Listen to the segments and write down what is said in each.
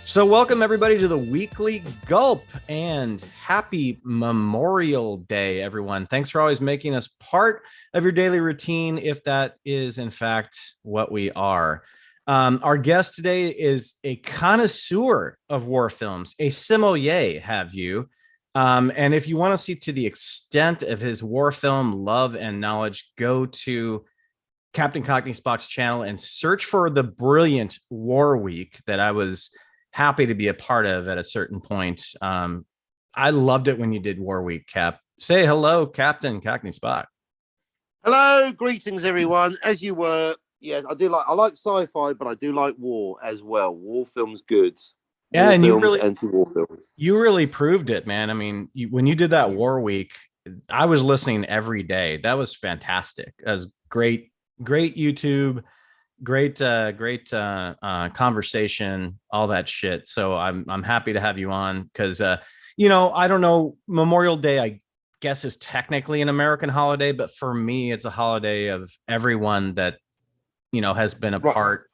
So, welcome everybody to the weekly Gulp and happy Memorial Day, everyone. Thanks for always making us part of your daily routine, if that is in fact what we are. Our guest today is a connoisseur of war films, a sommelier, have you? And if you want to see to the extent of his war film love and knowledge, go to Captain Cockney Spock's channel and search for the brilliant War Week that I was happy to be a part of at a certain point. I loved it when you did War Week, Cap. Say hello, Captain Cockney Spock. Hello, greetings, everyone. As you were, yes, I like sci-fi, but I do like war as well. War films, good. Yeah, war and films, anti-war films. You really proved it, man. I mean, when you did that War Week, I was listening every day. That was fantastic. That was great YouTube, great conversation, all that shit. So I'm happy to have you on because I don't know, Memorial Day I guess is technically an American holiday, but for me it's a holiday of everyone that has been a part.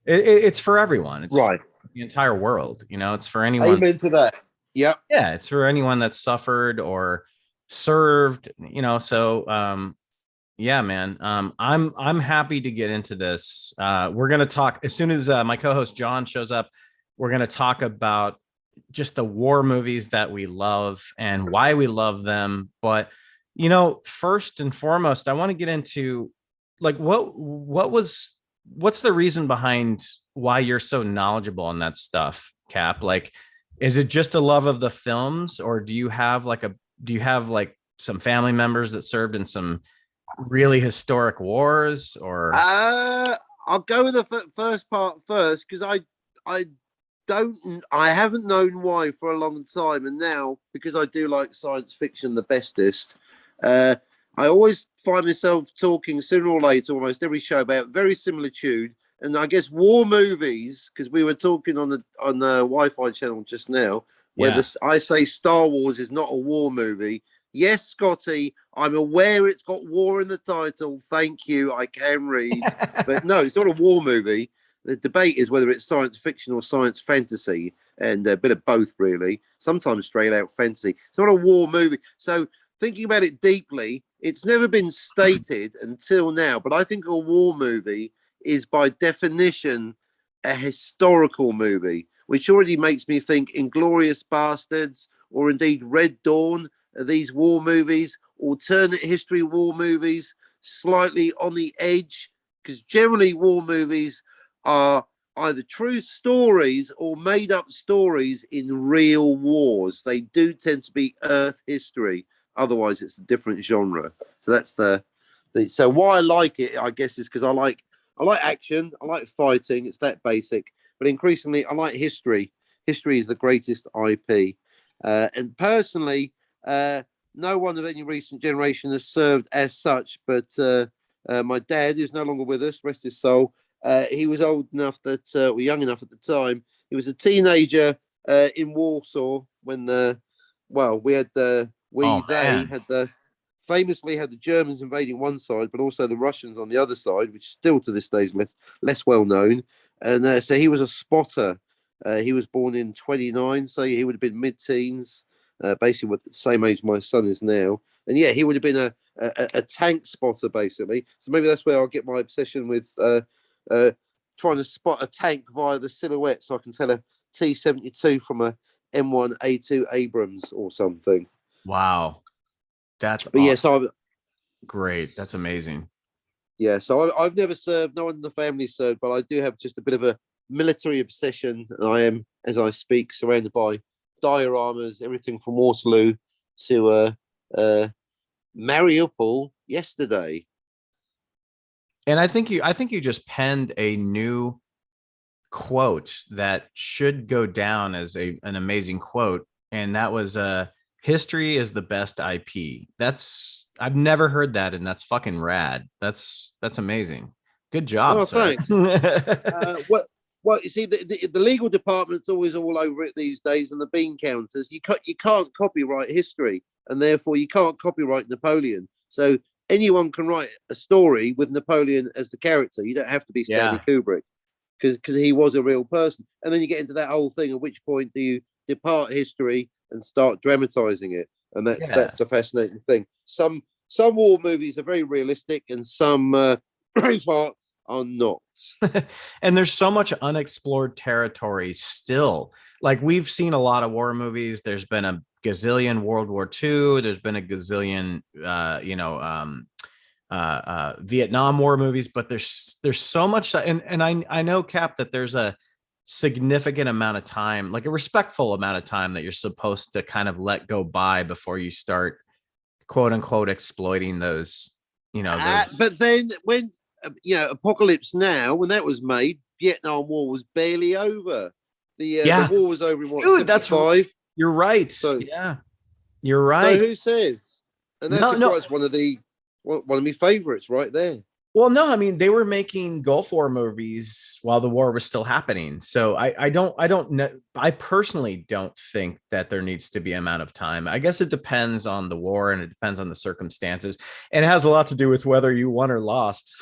It's for everyone. It's right. The entire world. It's for anyone. Amen to that. Yeah, it's for anyone that suffered or served. So yeah, man. I'm happy to get into this. We're gonna talk as soon as my co-host John shows up. We're gonna talk about just the war movies that we love and why we love them. But first and foremost, I want to get into like what's the reason behind why you're so knowledgeable on that stuff, Cap? Like, is it just a love of the films, or do you have like some family members that served in some really historic wars? Or I'll go with the first part first because I haven't known why for a long time, and now because I do like science fiction the bestest, I always find myself talking sooner or later, almost every show, about very similar tune. And I guess war movies, because we were talking on the Wi-Fi channel just now, where I say Star Wars is not a war movie. Yes, Scotty, I'm aware it's got war in the title. Thank you, I can read. But no, it's not a war movie. The debate is whether it's science fiction or science fantasy, and a bit of both, really. Sometimes straight out fantasy. It's not a war movie. So thinking about it deeply, it's never been stated until now, but I think a war movie is by definition a historical movie, which already makes me think Inglourious Bastards or indeed Red Dawn. These war movies, alternate history war movies, slightly on the edge, because generally war movies are either true stories or made up stories in real wars. They do tend to be Earth history. Otherwise, it's a different genre. So that's so why I like it, I guess, is because I like action, I like fighting. It's that basic, but increasingly I like history. History is the greatest IP, and personally, no one of any recent generation has served as such. But my dad, who's no longer with us, rest his soul, he was old enough that, or young enough at the time. He was a teenager in Warsaw when famously had the Germans invading one side, but also the Russians on the other side, which still to this day is less well known. And so he was a spotter. He was born in 29, so he would have been mid-teens, basically the same age my son is now. And yeah, he would have been a tank spotter, basically. So maybe that's where I'll get my obsession with trying to spot a tank via the silhouette, so I can tell a T-72 from a M1A2 Abrams or something. Wow. That's awesome. Yeah, so great. That's amazing. Yeah, so I've never served. No one in the family served, but I do have just a bit of a military obsession. And I am, as I speak, surrounded by dioramas, everything from Waterloo to Mariupol yesterday. And I think you just penned a new quote that should go down as an amazing quote, and that was history is the best IP. I've never heard that, and that's fucking rad. That's amazing. Good job. Oh, thanks. Well, you see, the legal department's always all over it these days, and the bean counters. You can't copyright history, and therefore you can't copyright Napoleon. So anyone can write a story with Napoleon as the character. You don't have to be Stanley Kubrick. because he was a real person. And then you get into that whole thing. At which point do you depart history and start dramatizing it? And that's the fascinating thing. Some war movies are very realistic, and some Braveheart are not. And there's so much unexplored territory still. Like, we've seen a lot of war movies. There's been a gazillion World War II. There's been a gazillion, Vietnam War movies, but there's so much. And I know, Cap, that there's a significant amount of time, like a respectful amount of time, that you're supposed to kind of let go by before you start, quote unquote, exploiting those, But then when, Apocalypse Now, when that was made, Vietnam War was barely over. The war was over in what? Dude, that's 75? You're right. So, yeah, you're right. So who says? And that's one of my favorites right there. Well, no, I mean, they were making Gulf War movies while the war was still happening. So I don't know. I personally don't think that there needs to be amount of time. I guess it depends on the war, and it depends on the circumstances. And it has a lot to do with whether you won or lost.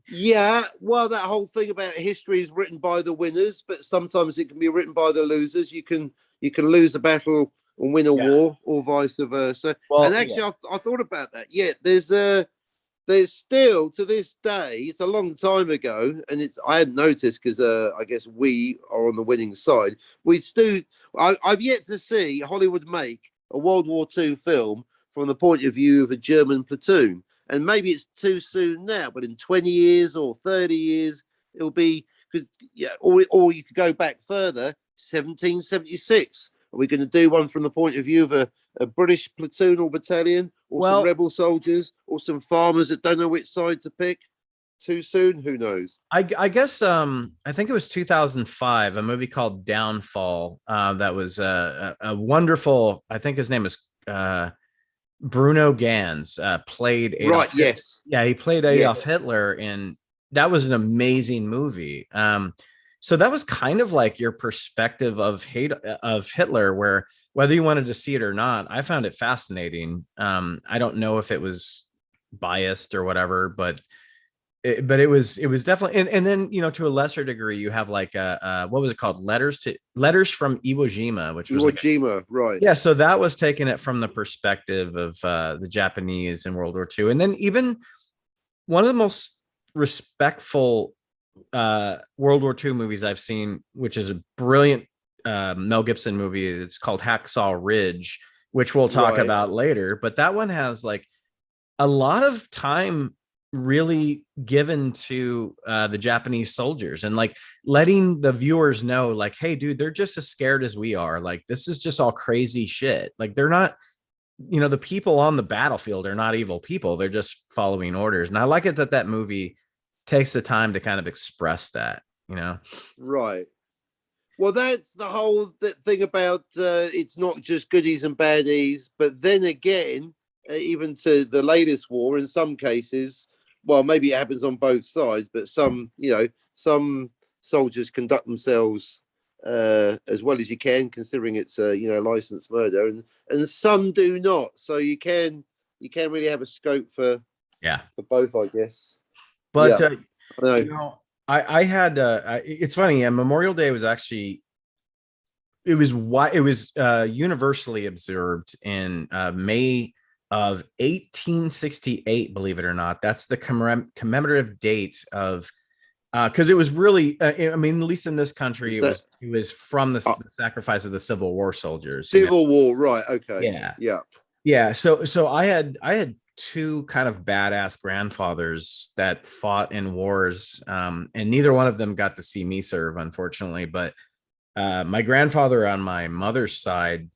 Yeah. Well, that whole thing about history is written by the winners, but sometimes it can be written by the losers. You can lose a battle and win a war, or vice versa. Well, and actually, I thought about that. Yeah, there's still, to this day, it's a long time ago, and I hadn't noticed because I guess we are on the winning side. I've yet to see Hollywood make a World War II film from the point of view of a German platoon. And maybe it's too soon now, but in 20 years or 30 years, it'll be, or you could go back further, 1776. Are we going to do one from the point of view of a British platoon or battalion, or some rebel soldiers, or some farmers that don't know which side to pick? Too soon? Who knows? I guess I think it was 2005, a movie called Downfall, that was a wonderful, I think his name is Bruno Ganz, played Adolf right. Hitler. Yes. Yeah, he played Adolf Hitler, and that was an amazing movie. So that was kind of like your perspective of Hitler, where whether you wanted to see it or not, I found it fascinating. I don't know if it was biased or whatever, but it was definitely. And then, to a lesser degree, you have like what was it called? Letters from Iwo Jima, which was Iwo Jima, right? Yeah, so that was taking it from the perspective of the Japanese in World War II, and then even one of the most respectful World War II movies I've seen, which is a brilliant Mel Gibson movie. It's called Hacksaw Ridge, which we'll talk about later. But that one has like a lot of time really given to the Japanese soldiers, and like letting the viewers know, like, hey, dude, they're just as scared as we are. Like, this is just all crazy shit. Like, they're not, the people on the battlefield are not evil people. They're just following orders. And I like it that movie takes the time to kind of express that, Right. Well, that's the whole thing about it's not just goodies and baddies, but then again, even to the latest war, in some cases, well, maybe it happens on both sides, but some soldiers conduct themselves as well as you can, considering it's licensed murder, and some do not. So you can really have a scope for both, I guess. But I had it's funny. Memorial Day was actually it was universally observed in May of 1868. Believe it or not, that's the commemorative date of because it was really I mean, at least in this country, it was from the sacrifice of the Civil War soldiers. Civil War, right? Okay. Yeah. So I had two kind of badass grandfathers that fought in wars, and neither one of them got to see me serve, unfortunately. But my grandfather on my mother's side,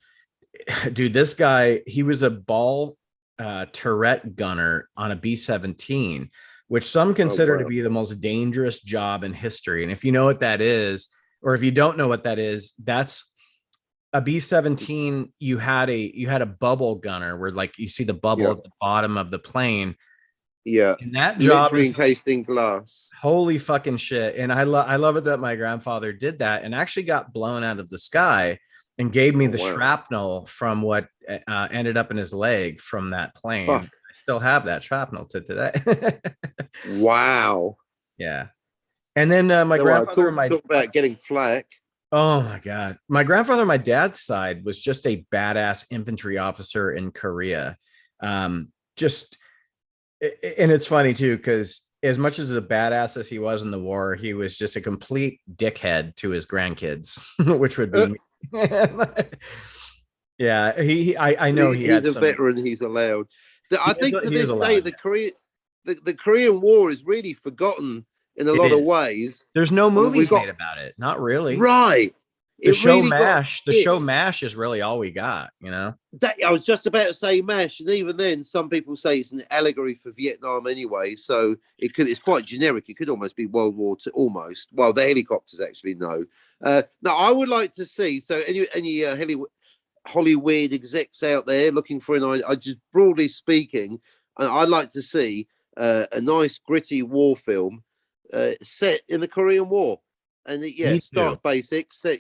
dude, this guy, he was a ball turret gunner on a B-17, which some consider to be the most dangerous job in history. And if you know what that is, or if you don't know what that is, that's a B-17. You had a bubble gunner where, like, you see the bubble at the bottom of the plane. Yeah. And that job is encased in glass. Holy fucking shit. And I love it that my grandfather did that and actually got blown out of the sky and gave me the shrapnel from what ended up in his leg from that plane. Huh. I still have that shrapnel to today. Wow. Yeah. And then my No, I grandfather and talk about getting flack. oh my God, my grandfather on my dad's side was just a badass infantry officer in Korea. Just and it's funny too because as much as a badass as he was in the war, he was just a complete dickhead to his grandkids, which would be me. Yeah, I know he He's had a some. veteran. He's allowed. I think to He is this day, allowed. Yeah. The Korean War is really forgotten in a It lot of is. ways. There's no I mean, we've movies got made about it. Not really. right. It really got The hit. show MASH is really all we got, you know? That I was just about to say MASH, and even then, some people say it's an allegory for Vietnam anyway. So it's quite generic. It could almost be World War II, almost. Well, the helicopters actually no. Now, I would like to see. So, any Hollywood execs out there looking for I just broadly speaking, I'd like to see a nice gritty war film set in the Korean War, and Me too. start basic, set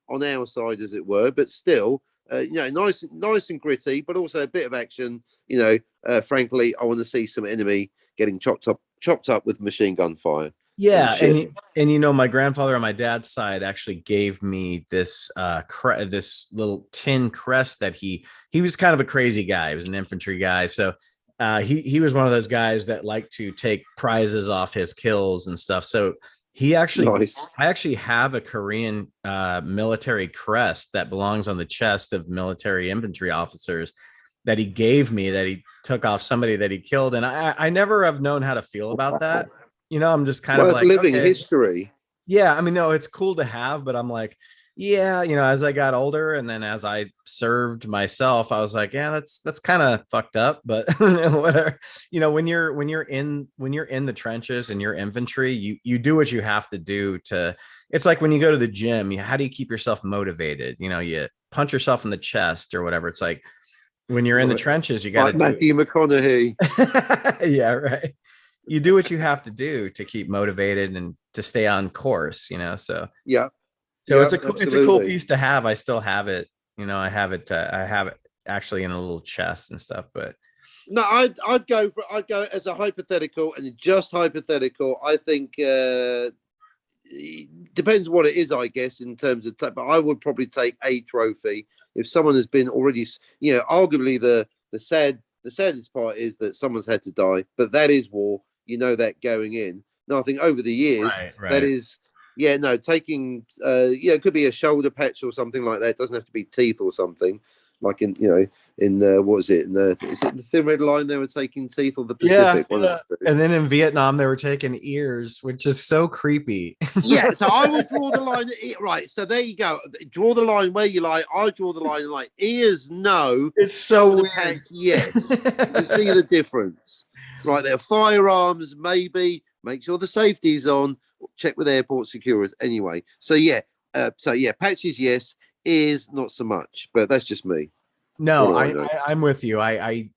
on our side as it were, but still nice and gritty, but also a bit of action. Frankly, I want to see some enemy getting chopped up with machine gun fire and Yeah, shit. and my grandfather on my dad's side actually gave me this this little tin crest that he was kind of a crazy guy. He was an infantry guy, so he was one of those guys that liked to take prizes off his kills and stuff. So Nice. I actually have a Korean military crest that belongs on the chest of military infantry officers that he gave me that he took off somebody that he killed, and I never have known how to feel about that. I'm just kind of Worth like, living okay, history. yeah, I mean, no, it's cool to have, but I'm like, yeah, as I got older and then as I served myself, I was like, yeah, that's kind of fucked up, but whatever. When you're in the trenches and you're infantry, you do what you have to do to. It's like when you go to the gym, how do you keep yourself motivated? You punch yourself in the chest or whatever. It's like when you're in the Right. trenches, you got to Like do Matthew McConaughey. it. Yeah, right. You do what you have to do to keep motivated and to stay on course, so Yeah, it's yeah, it's a cool absolutely. piece to have. I still have it. I have it actually in a little chest and stuff, but No, I'd go as a hypothetical, and just hypothetical. I think depends what it is, I guess, in terms of. But I would probably take a trophy if someone has been already. Arguably the saddest part is that someone's had to die, but that is war. You know that going in. No, I think over the years that right. is. Yeah, no, taking it could be a shoulder patch or something like that. It doesn't have to be teeth or something like in what is it? Is it the Thin Red Line? They were taking teeth of the Yeah, Pacific. One of the two. and then in Vietnam they were taking ears, which is so creepy. Yeah, so I will draw the line. Right, so there you go. Draw the line where you like. I draw the line like ears, no. It's so Shoulder weird. patch, yes. You see the difference, right there. Firearms, maybe. Make sure the safety's on. Check with airport security. Anyway, patches, yes. Ears, not so much. But that's just me. What No, do I know? I'm with you. I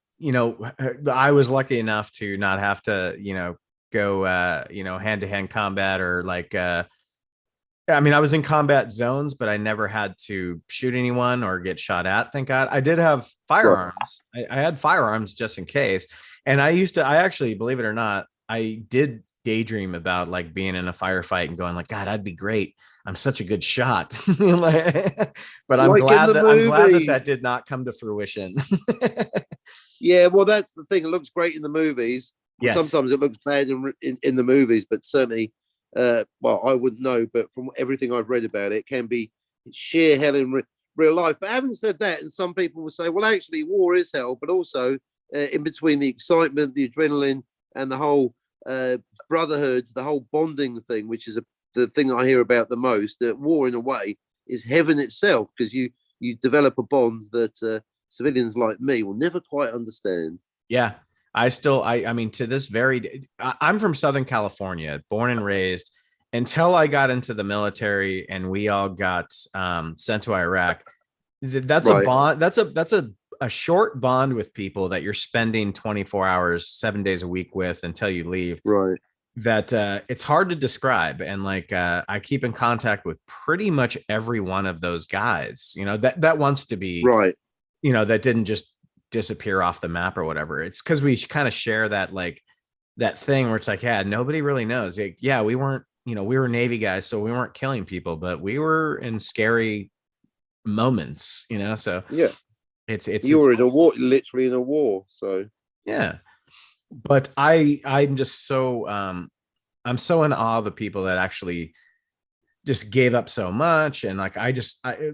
was lucky enough to not have to, go hand to hand combat or like I mean, I was in combat zones, but I never had to shoot anyone or get shot at. Thank God. I did have Right. firearms. I had firearms just in case. And I actually, believe it or not, I did daydream about like being in a firefight and going like, God, I'd be great. I'm such a good shot. But Like in the I'm glad that movies. did not come to fruition. Yeah, well, that's the thing. It looks great in the movies. Well, Yes. sometimes it looks bad in the movies, but certainly, I wouldn't know. But from everything I've read about it, it can be sheer hell in real life. But having said that, and some people will say, well, actually, war is hell, but also in between the excitement, the adrenaline, and the whole brotherhood, the whole bonding thing, which is the thing I hear about the most, that war, in a way, is heaven itself because you develop a bond that civilians like me will never quite understand. Yeah. I mean, to this very, I'm from Southern California, born and raised until I got into the military and we all got sent to Iraq. That's a Right, bond. That's a short bond with people that you're spending 24 hours, 7 days a week with until you leave. right. That it's hard to describe. And like, I keep in contact with pretty much every one of those guys, that wants to be, Right. that didn't just disappear off the map or whatever. It's because we kind of share that like that thing where it's like, yeah, nobody really knows. Like, yeah, we weren't we were Navy guys, so we weren't killing people, but we were in scary moments, so Yeah, you it's were in a war, literally in a war. So yeah. But I'm just so I'm so in awe of the people that actually just gave up so much. And like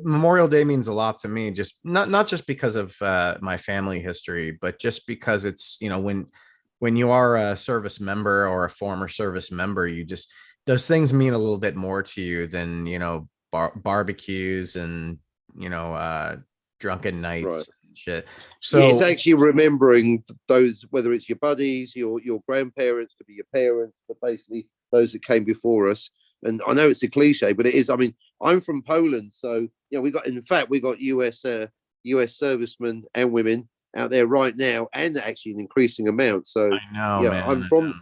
Memorial Day means a lot to me, just not just because of my family history, but just because it's, when you are a service member or a former service member, you just, those things mean a little bit more to you than, barbecues and, drunken right. nights and shit. Yeah, it's So actually remembering those, whether it's your buddies, your grandparents, could be your parents, but basically those that came before us. And I know it's a cliche, but it is. I mean, I'm from Poland, so we got, in fact, we got US servicemen and women out there right now, and actually an increasing amount. So I know, yeah, man. I'm I from know.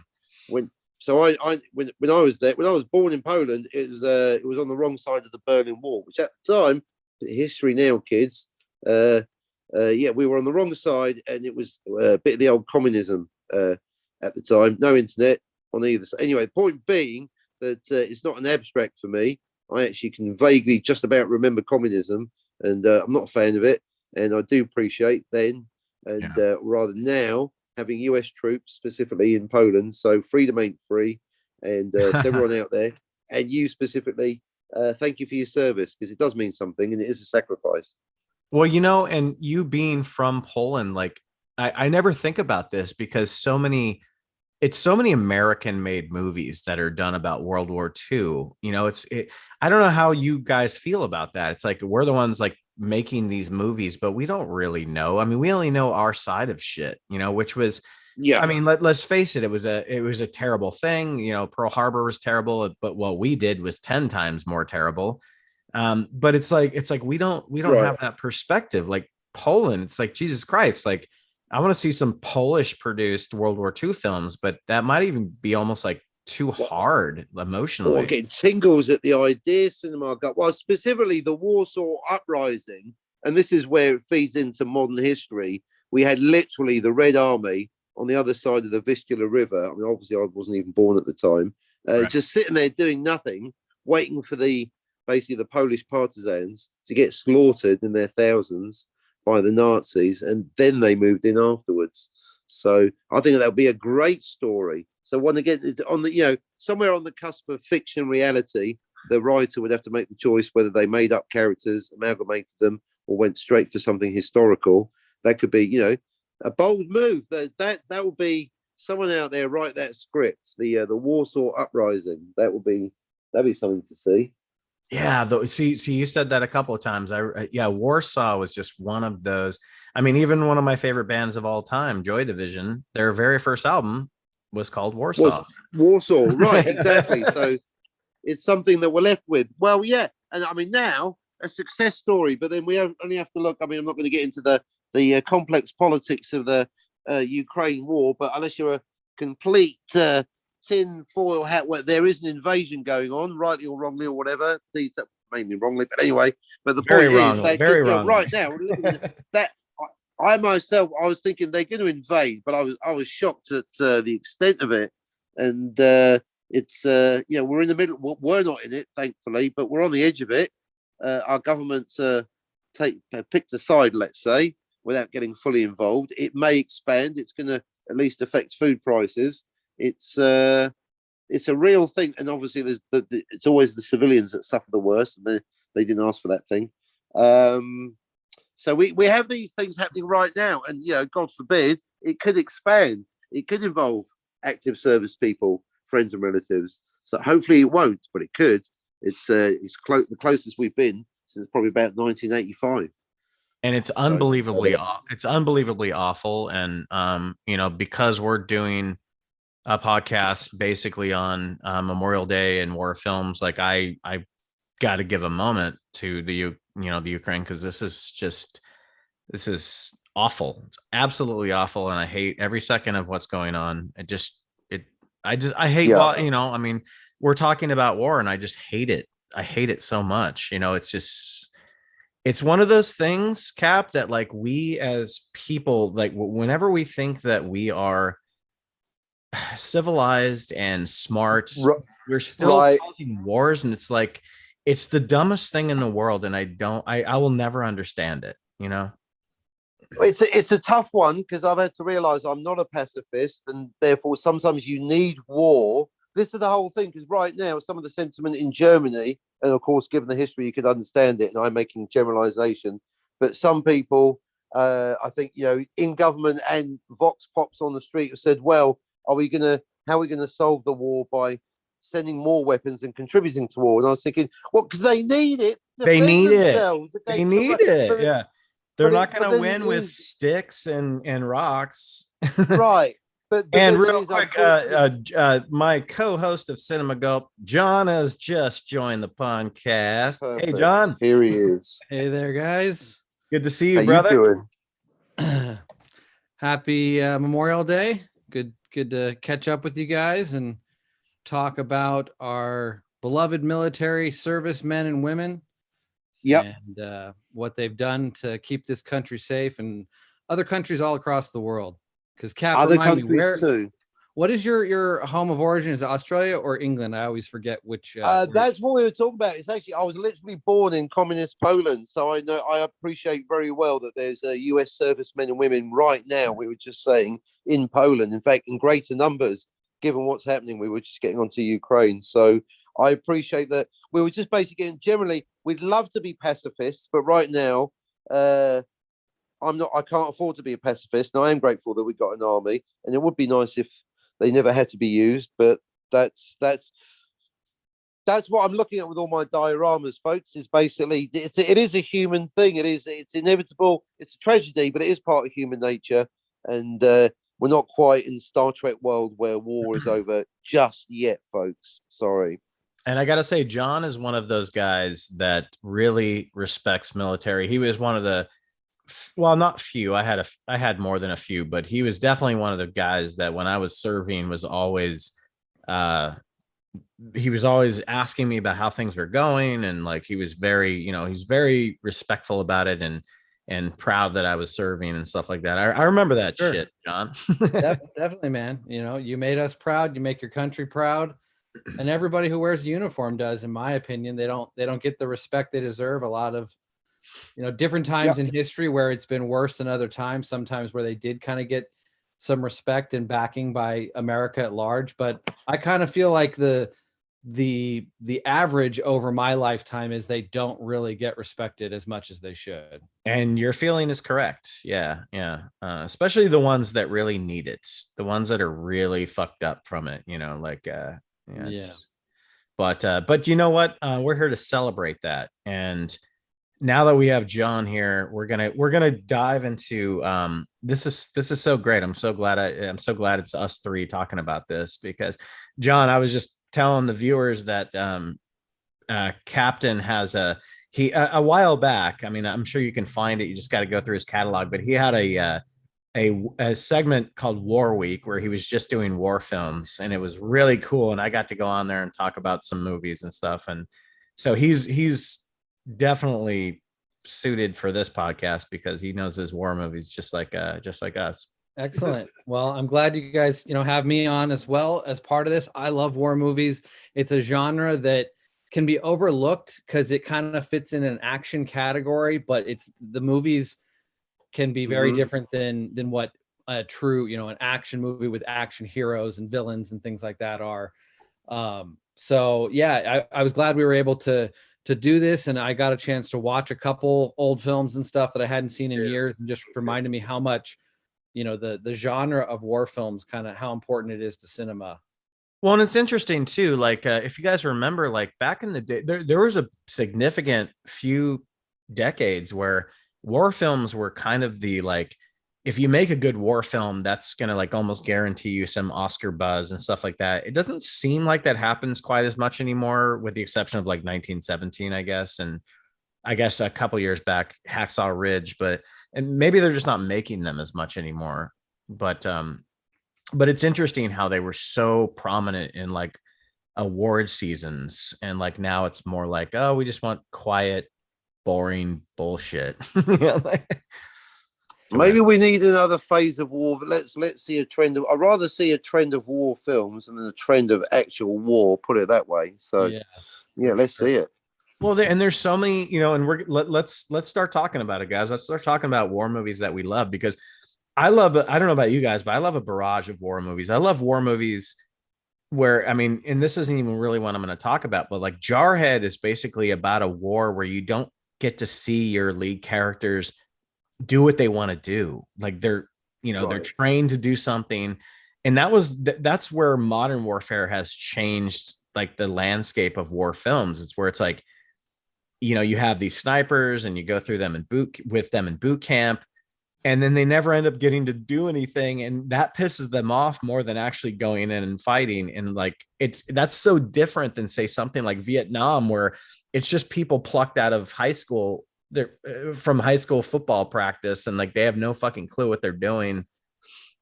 when. So when I was there, when I was born in Poland, it was on the wrong side of the Berlin Wall, which at the time, history now, kids. Yeah, we were on the wrong side, and it was a bit of the old communism at the time. No internet on either side. Anyway, point being that it's not an abstract for me. I actually can vaguely just about remember communism, and I'm not a fan of it. And I do appreciate then, and Yeah. rather now, having US troops specifically in Poland. So freedom ain't free, and to everyone out there, and you specifically, thank you for your service, because it does mean something, and it is a sacrifice. Well, and you being from Poland, like I never think about this because it's so many American made movies that are done about World War II. I don't know how you guys feel about that. It's like we're the ones like making these movies, but we don't really know. I mean, we only know our side of shit, which was, I Yeah, mean, let's face it, it was a terrible thing. Pearl Harbor was terrible, but what we did was 10 times more terrible. But it's like we don't right. have that perspective. Like Poland, it's like Jesus Christ, like I want to see some Polish produced World War II films, but that might even be almost like too Well, hard I'm emotionally. getting tingles at the idea, Cinema Gut. Well, specifically the Warsaw Uprising, and this is where it feeds into modern history. We had literally the Red Army on the other side of the Vistula River. I mean, obviously, I wasn't even born at the time. Right. Just sitting there doing nothing, waiting for basically the Polish partisans to get slaughtered in their thousands by the Nazis, and then they moved in afterwards. So I think that'll be a great story. So when again on the somewhere on the cusp of fiction reality, the writer would have to make the choice whether they made up characters, amalgamated them, or went straight for something historical. That could be a bold move. That would be someone out there write that script. The Warsaw Uprising. That'd be something to see. Yeah, though. See, you said that a couple of times. Yeah, Warsaw was just one of those. I mean, even one of my favorite bands of all time, Joy Division, their very first album was called Was Warsaw. Warsaw right? Exactly. So it's something that we're left with. Well, yeah, and I mean now a success story, but then we only have to look. I mean, I'm not going to get into the complex politics of the Ukraine war, but unless you're a complete tin foil hat, where there is an invasion going on, rightly or wrongly or whatever, mainly wrongly, but anyway. But the Very point is wrongly, that very wrongly. right now we're living in that. I myself, I was thinking they're going to invade, but I was shocked at the extent of it, and it's we're in the middle. We're not in it, thankfully, but we're on the edge of it. Our government picked a side, let's say, without getting fully involved. It may expand. It's going to at least affect food prices. It's a real thing, and obviously it's always the civilians that suffer the worst, and they didn't ask for that thing. So we have these things happening right now, and God forbid, it could expand. It could involve active service people, friends and relatives. So hopefully it won't, but it could. It's the closest we've been since probably about 1985. And it's So unbelievably awful. And because we're doing a podcast basically on Memorial Day and war films, like I've got to give a moment to the Ukraine, because this is awful. It's absolutely awful, and I hate every second of what's going on. I hate yeah, I mean, we're talking about war, and I just hate it. I hate it so much. It's one of those things, Cap, that like we as people, like whenever we think that we are civilized and smart. We're still Right. causing wars, and it's like it's the dumbest thing in the world, and I will never understand it, you know. It's a tough one because I've had to realize I'm not a pacifist, and therefore sometimes you need war. This is the whole thing because right now some of the sentiment in Germany, and of course, given the history, you could understand it. And I'm making generalization, but some people, I think, in government and vox pops on the street have said, "Well, are we gonna? How are we gonna solve the war by sending more weapons and contributing to war?" And I was thinking, well, because they need it to They defend need it. themselves They against need it. but Yeah. They're not going but to then it win with is sticks and rocks. right. But And then there real is quick, unfortunately my co-host of Cinema Gulp, John, has just joined the podcast. Hey, perfect. John, Here he is. Hey there, guys. good to see How you, you brother. doing? Happy Memorial Day. Good to catch up with you guys and talk about our beloved military servicemen and women. Yep. And what they've done to keep this country safe and other countries all across the world. Because Cap, Other remind me, countries too. what is your home of origin? Is it Australia or England? I always forget which. That's what we were talking about. It's actually I was literally born in communist Poland, so I appreciate very well that there's US servicemen and women right now. We were just saying in Poland, in fact, in greater numbers, given what's happening. We were just getting onto Ukraine, so I appreciate that. We were just basically getting, generally, we'd love to be pacifists, but right now, I'm not. I can't afford to be a pacifist. And I am grateful that we got an army, and it would be nice if they never had to be used. But that's what I'm looking at with all my dioramas, folks. Is basically it is a human thing. It's inevitable. It's a tragedy, but it is part of human nature. And we're not quite in Star Trek world where war is over just yet, folks. Sorry. And I got to say, John is one of those guys that really respects military. He was one of the, well, not few. I had more than a few, but he was definitely one of the guys that when I was serving was always, he was always asking me about how things were going, and like he was very, he's very respectful about it and proud that I was serving and stuff like that. I remember that Sure. shit, John. Definitely, man. You made us proud. You make your country proud. And everybody who wears a uniform does, in my opinion. They don't get the respect they deserve. A lot of, different times in history where it's been worse than other times, sometimes where they did kind of get some respect and backing by America at large. But I kind of feel like the average over my lifetime is they don't really get respected as much as they should. And your feeling is correct. Yeah. Especially the ones that really need it, the ones that are really fucked up from it, yeah. But you know what? We're here to celebrate that. And now that we have John here, we're gonna dive into this is so great. I'm so glad it's us three talking about this, because John, I was just telling the viewers that Captain has a while back. I mean, I'm sure you can find it. You just got to go through his catalog, but he had a segment called War Week where he was just doing war films, and it was really cool. And I got to go on there and talk about some movies and stuff. And so he's definitely suited for this podcast because he knows his war movies just like us. Excellent. Well, I'm glad you guys, have me on as well as part of this. I love war movies. It's a genre that can be overlooked because it kind of fits in an action category, but the movies can be very different than what a true, an action movie with action heroes and villains and things like that are. So yeah, I was glad we were able to do this, and I got a chance to watch a couple old films and stuff that I hadn't seen in years, and just reminded me how much, the genre of war films, kind of how important it is to cinema. Well, and it's interesting too. Like, if you guys remember, like back in the day, there was a significant few decades where war films were kind of the, like, if you make a good war film, that's gonna like almost guarantee you some Oscar buzz and stuff like that. It doesn't seem like that happens quite as much anymore, with the exception of like 1917, I guess, and I guess a couple years back, Hacksaw Ridge, and maybe they're just not making them as much anymore. But it's interesting how they were so prominent in like award seasons, and like now it's more like, oh, we just want quiet, boring bullshit. Maybe we need another phase of war, but let's see a trend of. I'd rather see a trend of war films than a trend of actual war. Put it that way. So Yes, yeah, let's see it. Well, and there's so many, and let's start talking about it, guys. Let's start talking about war movies that we love, because I love. I don't know about you guys, but I love a barrage of war movies. I love war movies where, I mean, and this isn't even really what I'm going to talk about, but like Jarhead is basically about a war where you don't get to see your lead characters do what they want to do. Like they're trained to do something. And that's where modern warfare has changed, like the landscape of war films. It's where it's like, you have these snipers and you go through them in boot camp, and then they never end up getting to do anything. And that pisses them off more than actually going in and fighting. And like, that's so different than, say, something like Vietnam, where it's just people plucked out of high school. They're from high school football practice, and like they have no fucking clue what they're doing.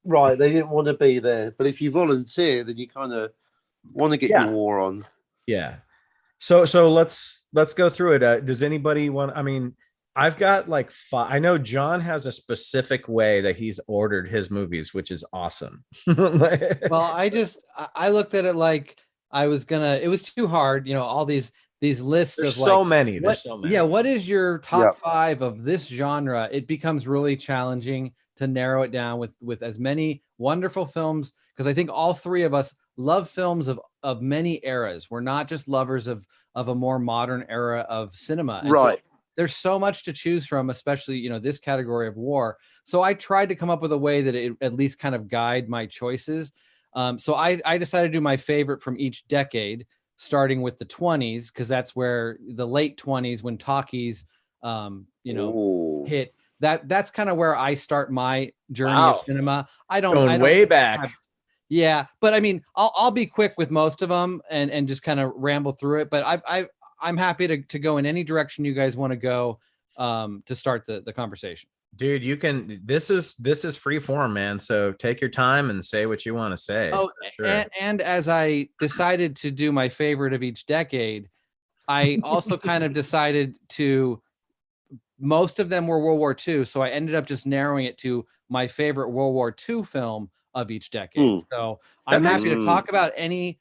Right, they didn't want to be there, but if you volunteer, then you kind of want to get your war on. Yeah. So let's go through it. Does anybody want? I mean, I've got like 5. I know John has a specific way that he's ordered his movies, which is awesome. Well, I looked at it like it was too hard. All these lists There's of so many. There's so many. Yeah, what is your top 5 of this genre? It becomes really challenging to narrow it down with as many wonderful films, because I think all 3 of us love films of many eras. We're not just lovers of a more modern era of cinema. And right. So there's so much to choose from, especially, this category of war. So I tried to come up with a way that it at least kind of guide my choices. So I decided to do my favorite from each decade, starting with the 20s, because that's where the late 20s, when talkies, hit. That's kind of where I start my journey of cinema. I don't way back. Yeah, but I mean, I'll be quick with most of them and just kind of ramble through it. But I'm happy to go in any direction you guys want to go to start the conversation. Dude, you can. This is free form, man. So take your time and say what you want to say. Oh, sure. And as I decided to do my favorite of each decade, I also kind of decided to. Most of them were World War II, so I ended up just narrowing it to my favorite World War II film of each decade. So I'm happy to talk about any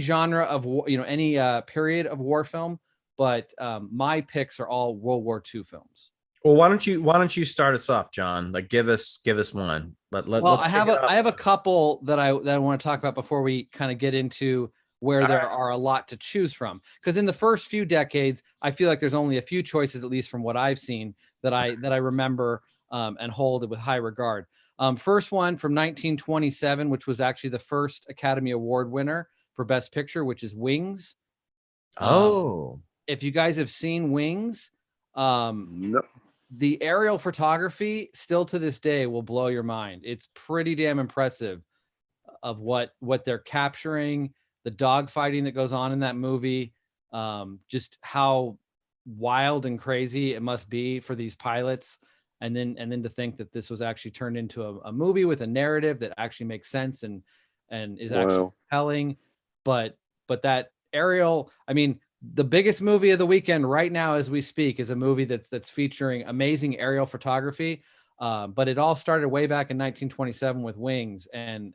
genre of war, any period of war film, but my picks are all World War II films. Well, why don't you start us off, John? Like, give us one. I have a couple that I want to talk about before we kind of get into where there are a lot to choose from. Because in the first few decades, I feel like there's only a few choices, at least from what I've seen, that I remember and hold with high regard. First one from 1927, which was actually the first Academy Award winner for Best Picture, which is Wings. If you guys have seen Wings, no. The aerial photography still to this day will blow your mind. It's pretty damn impressive of what they're capturing, the dogfighting that goes on in that movie, just how wild and crazy it must be for these pilots. And then to think that this was actually turned into a movie with a narrative that actually makes sense and is actually compelling. But that aerial, I mean, the biggest movie of the weekend right now as we speak is a movie that's featuring amazing aerial photography. But it all started way back in 1927 with Wings, and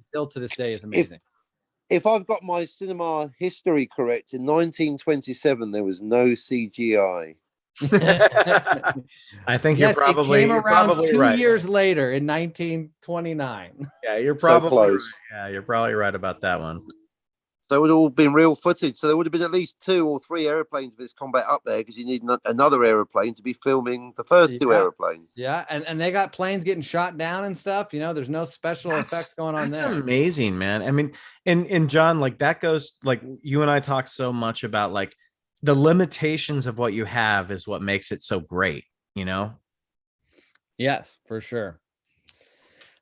still to this day is amazing. If I've got my cinema history correct, in 1927 there was no CGI. I think you're probably, it came around 2 right. years later in 1929. Yeah, you're probably so close. Right. Yeah, you're probably right about that one. So it would all been real footage. So there would have been at least 2 or 3 airplanes of this combat up there, because you need another aeroplane to be filming the first 2 aeroplanes. Yeah, and they got planes getting shot down and stuff. There's no special effects going on there. That's amazing, man. I mean, and John, like that goes, like you and I talk so much about like the limitations of what you have is what makes it so great, Yes, for sure.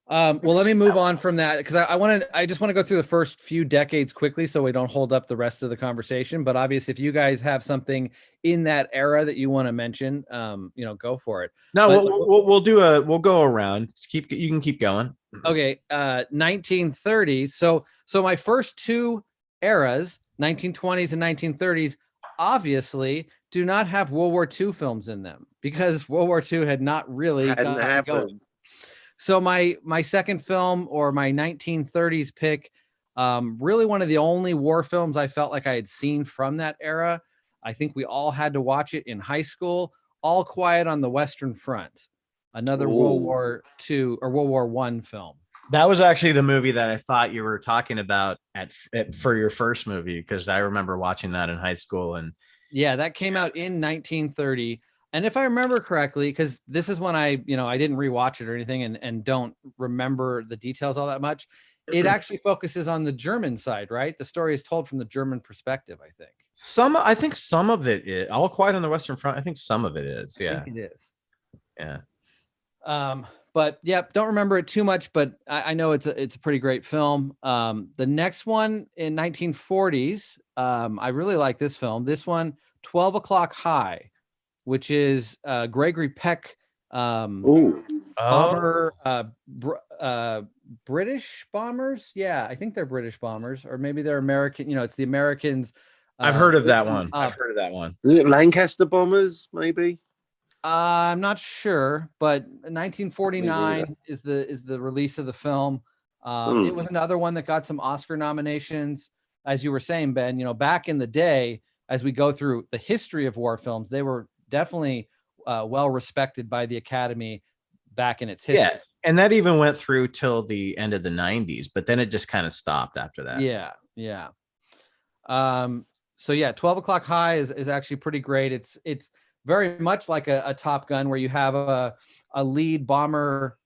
Well, let me move on from that, because I just want to go through the first few decades quickly so we don't hold up the rest of the conversation. But obviously, if you guys have something in that era that you want to mention, go for it. No, we'll go around. You can keep going. Okay, 1930s. So my first 2 eras, 1920s and 1930s, obviously do not have World War II films in them, because World War II had not really Hadn't gotten happened. going. So my second film, or my 1930s pick, really one of the only war films I felt like I had seen from that era. I think we all had to watch it in high school. All Quiet on the Western Front, another World War II or World War I film. That was actually the movie that I thought you were talking about for your first movie, because I remember watching that in high school. And yeah, that came out in 1930. And if I remember correctly, because this is when I didn't rewatch it or anything, and don't remember the details all that much. It actually focuses on the German side, right? The story is told from the German perspective, I think. I think some of it is All Quiet on the Western Front. I think some of it is. Yeah, I think it is. Yeah. But yeah, don't remember it too much, but I know it's a pretty great film. The next one in 1940s, I really like this film. This one, 12 O'Clock High, which is Gregory Peck bomber, British bombers. Yeah, I think they're British bombers, or maybe they're American. It's the Americans. I've heard of that one. I've heard of that one. Is it Lancaster bombers? Maybe. I'm not sure, but 1949 is the release of the film. It was another one that got some Oscar nominations. As you were saying, Ben, back in the day, as we go through the history of war films, they were definitely well respected by the Academy back in its history. Yeah, and that even went through till the end of the 90s, but then it just kind of stopped after that. Yeah. So yeah, 12 O'Clock High is actually pretty great. It's very much like a Top Gun, where you have a lead bomber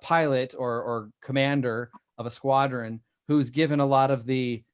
pilot or commander of a squadron who's given a lot of the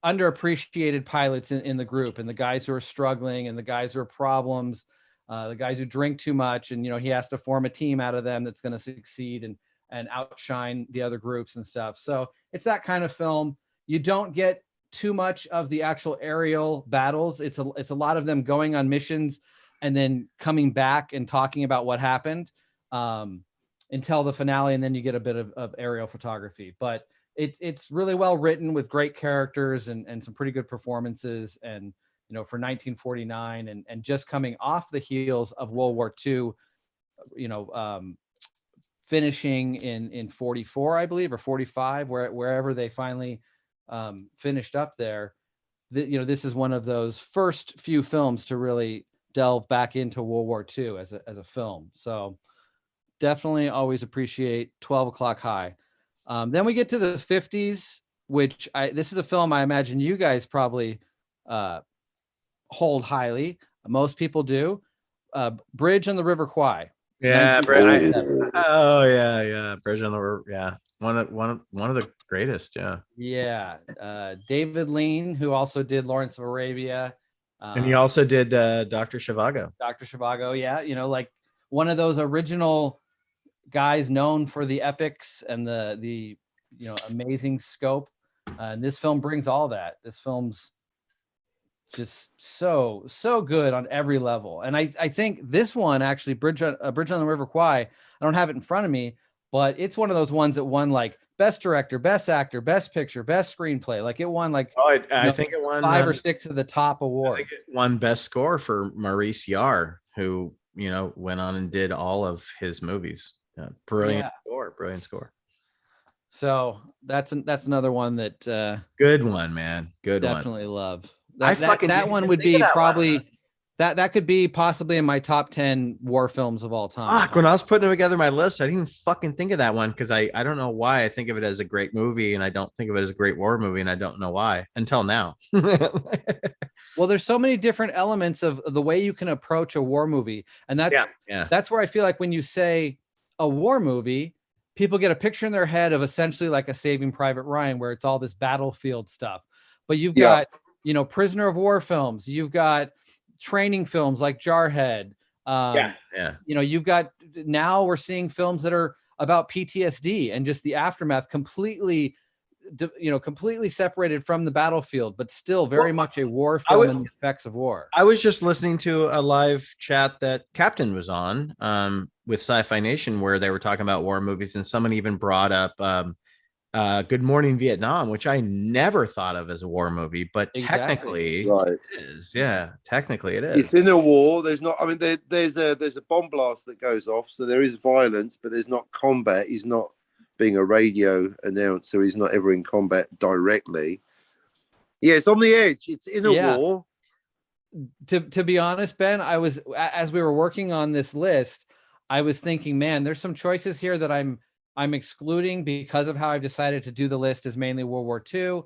underappreciated pilots in the group, and the guys who are struggling, and the guys who are problems, the guys who drink too much, and he has to form a team out of them that's going to succeed and outshine the other groups and stuff. So it's that kind of film. You don't get too much of the actual aerial battles. It's a lot of them going on missions and then coming back and talking about what happened until the finale, and then you get a bit of aerial photography. But it's really well written with great characters and some pretty good performances. And for 1949 and just coming off the heels of World War II, finishing in 44, I believe, or 45, wherever they finally finished up there. This is one of those first few films to really delve back into World War II as a film. So definitely always appreciate 12 O'Clock High. Then we get to the 50s, which this is a film I imagine you guys probably hold highly. Most people do. Bridge on the River Kwai. Yeah, Bridge on the River. Yeah, one of the greatest. Yeah. David Lean, who also did Lawrence of Arabia, and he also did Dr. Zhivago. Dr. Zhivago, yeah. Like one of those original guys known for the epics and the amazing scope. And this film brings all that. This film's just so good on every level. And I think this one actually, Bridge on the River Kwai, I don't have it in front of me, but it's one of those ones that won like best director, best actor, best picture, best screenplay. Like it won like I think it won 5 or 6 of the top awards. I think it won best score for Maurice Jarre, who went on and did all of his movies. Brilliant score. So that's another one that good one, man. Good one. Definitely love. That one would be probably that could be possibly in my top 10 war films of all time. Fuck, when I was putting together my list, I didn't even fucking think of that one, because I don't know why I think of it as a great movie, and I don't think of it as a great war movie, and I don't know why until now. Well, there's so many different elements of the way you can approach a war movie, and that's where I feel like when you say a war movie, people get a picture in their head of essentially like a Saving Private Ryan, where it's all this battlefield stuff. But you've got prisoner of war films, you've got training films like Jarhead. You've got, now we're seeing films that are about PTSD and just the aftermath, completely separated from the battlefield, but still very much a war film and the effects of war. I was just listening to a live chat that Captain was on with Sci-Fi Nation, where they were talking about war movies, and someone even brought up Good Morning Vietnam, which I never thought of as a war movie, but Exactly. technically Right. it is. Yeah, technically it It's is. in a war. There's not. I mean, there's a bomb blast that goes off, so there is violence, but there's not combat. He's not being a radio announcer. He's not ever in combat directly. Yeah, it's on the edge. It's in a war. To be honest, Ben, as we were working on this list, I was thinking, man, there's some choices here that I'm excluding because of how I've decided to do the list as mainly World War II.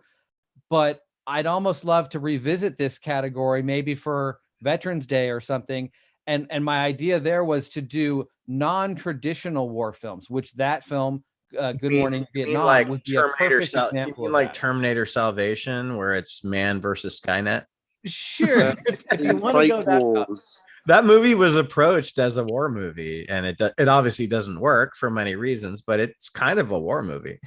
But I'd almost love to revisit this category, maybe for Veterans Day or something. And my idea there was to do non-traditional war films, which that film, Good Morning Vietnam, like would be a perfect example of like that. Terminator Salvation, where it's man versus Skynet? Sure. If you want to go that route. That movie was approached as a war movie, and it obviously doesn't work for many reasons, but it's kind of a war movie.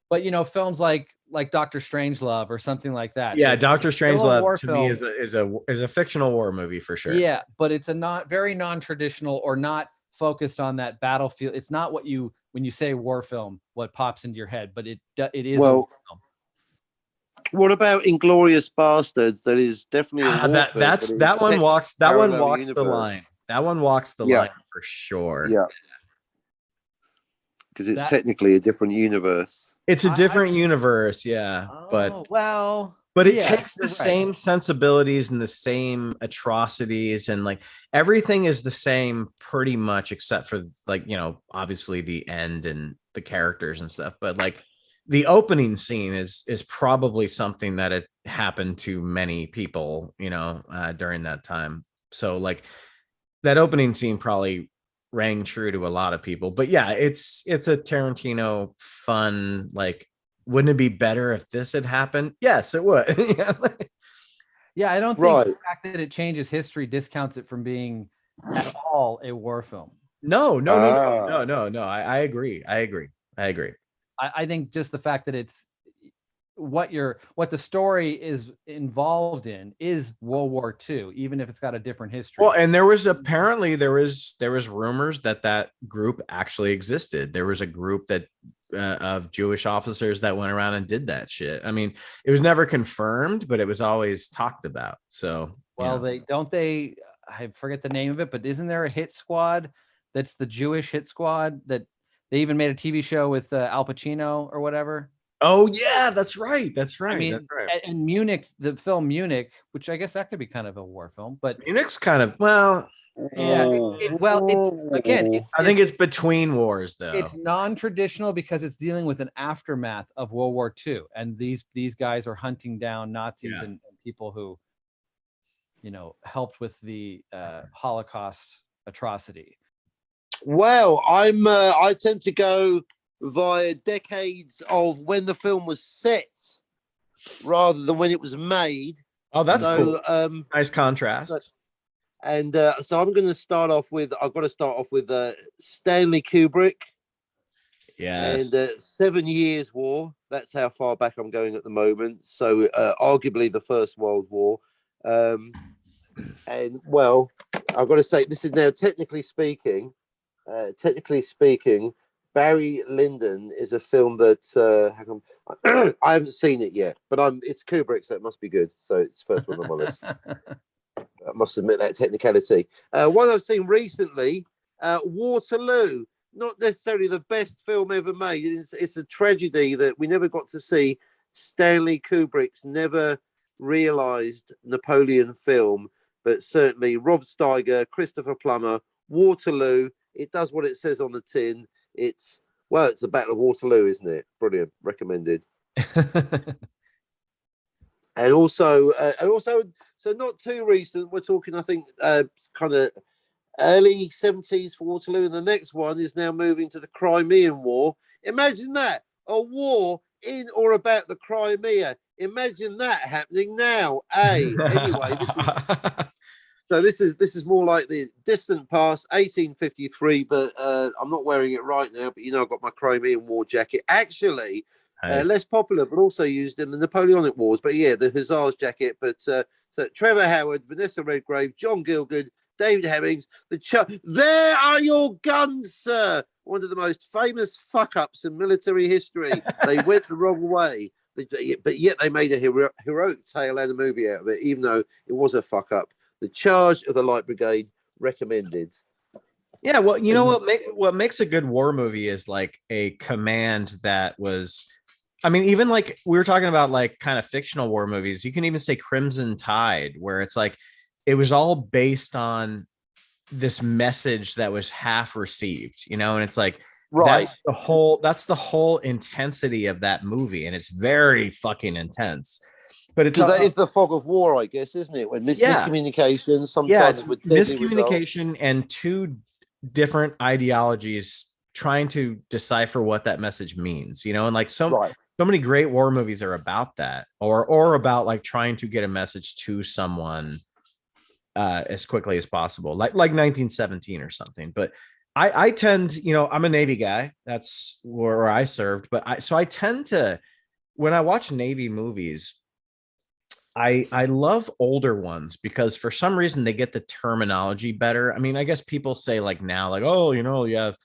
But films like Doctor Strangelove or something like that. Yeah, Doctor Strangelove to me film. is a fictional war movie for sure. Yeah, but it's a very non-traditional or not focused on that battlefield. It's not what when you say war film, what pops into your head, but it is a war film. What about Inglorious Bastards? That is definitely a war film, that one walks the line. That one walks the line for sure. Yeah, because it's technically a different universe. It's a different universe, yeah. But it takes the same sensibilities and the same atrocities, and like everything is the same pretty much, except for like, obviously the end and the characters and stuff. But like the opening scene is probably something that it happened to many people, during that time. So like that opening scene probably rang true to a lot of people. But yeah, it's a Tarantino fun, like, wouldn't it be better if this had happened? Yes, it would. Yeah, I don't think the fact that it changes history discounts it from being at all a war film. No. I agree. I think just the fact that it's what the story is involved in is World War II, even if it's got a different history. Well, and there was rumors that group actually existed. There was a group that of Jewish officers that went around and did that shit. I mean, it was never confirmed, but it was always talked about. So, I forget the name of it, but isn't there a hit squad that's the Jewish hit squad that they even made a TV show with Al Pacino or whatever? Oh yeah, that's right. I mean, that's right. And Munich, the film Munich, which I guess that could be kind of a war film, but Munich's kind of I think it's between wars though. It's non-traditional because it's dealing with an aftermath of World War II, and these guys are hunting down Nazis and people who, helped with the Holocaust atrocity. Well, I tend to go via decades of when the film was set rather than when it was made. Oh, that's cool. Nice contrast. And so I'm going to start off with, Stanley Kubrick. Yes. And 7 Years' War. That's how far back I'm going at the moment. So arguably the First World War. And well, I've got to say, this is now technically speaking, Barry Lyndon is a film that I haven't seen it yet, but it's Kubrick, so it must be good. So it's first one on my list. I must admit that technicality. One I've seen recently, Waterloo. Not necessarily the best film ever made. It's a tragedy that we never got to see Stanley Kubrick's never realized Napoleon film, but certainly Rob Steiger, Christopher Plummer, Waterloo. It does what it says on the tin. It's the Battle of Waterloo, isn't it? Brilliant. Recommended. And also, so not too recent. We're talking, I think, kind of early 70s for Waterloo. And the next one is now moving to the Crimean War. Imagine that. A war in or about the Crimea. Imagine that happening now. Anyway, this is more like the distant past, 1853, but I'm not wearing it right now, but I've got my Crimean War jacket. Actually, less popular, but also used in the Napoleonic Wars. But yeah, the Hussars jacket. But so Trevor Howard, Vanessa Redgrave, John Gielgud, David Hemmings, there are your guns, sir. one of the most famous fuck-ups in military history. They went the wrong way, but yet they made a heroic tale and a movie out of it, even though it was a fuck-up. The Charge of the Light Brigade, recommended. Yeah, well, what makes a good war movie is like a command that was, I mean, even like we were talking about like kind of fictional war movies. You can even say Crimson Tide, where it's like it was all based on this message that was half received, and it's like that's the whole intensity of that movie, and it's very fucking intense. But it's that is the fog of war, I guess, isn't it? When miscommunication, sometimes with miscommunication and two different ideologies trying to decipher what that message means, and like so many great war movies are about that, or about like trying to get a message to someone as quickly as possible, like 1917 or something. But I tend, I'm a Navy guy. That's where I served. But I tend to, when I watch Navy movies, I love older ones because for some reason they get the terminology better. I mean, I guess people say like now, like, oh, you have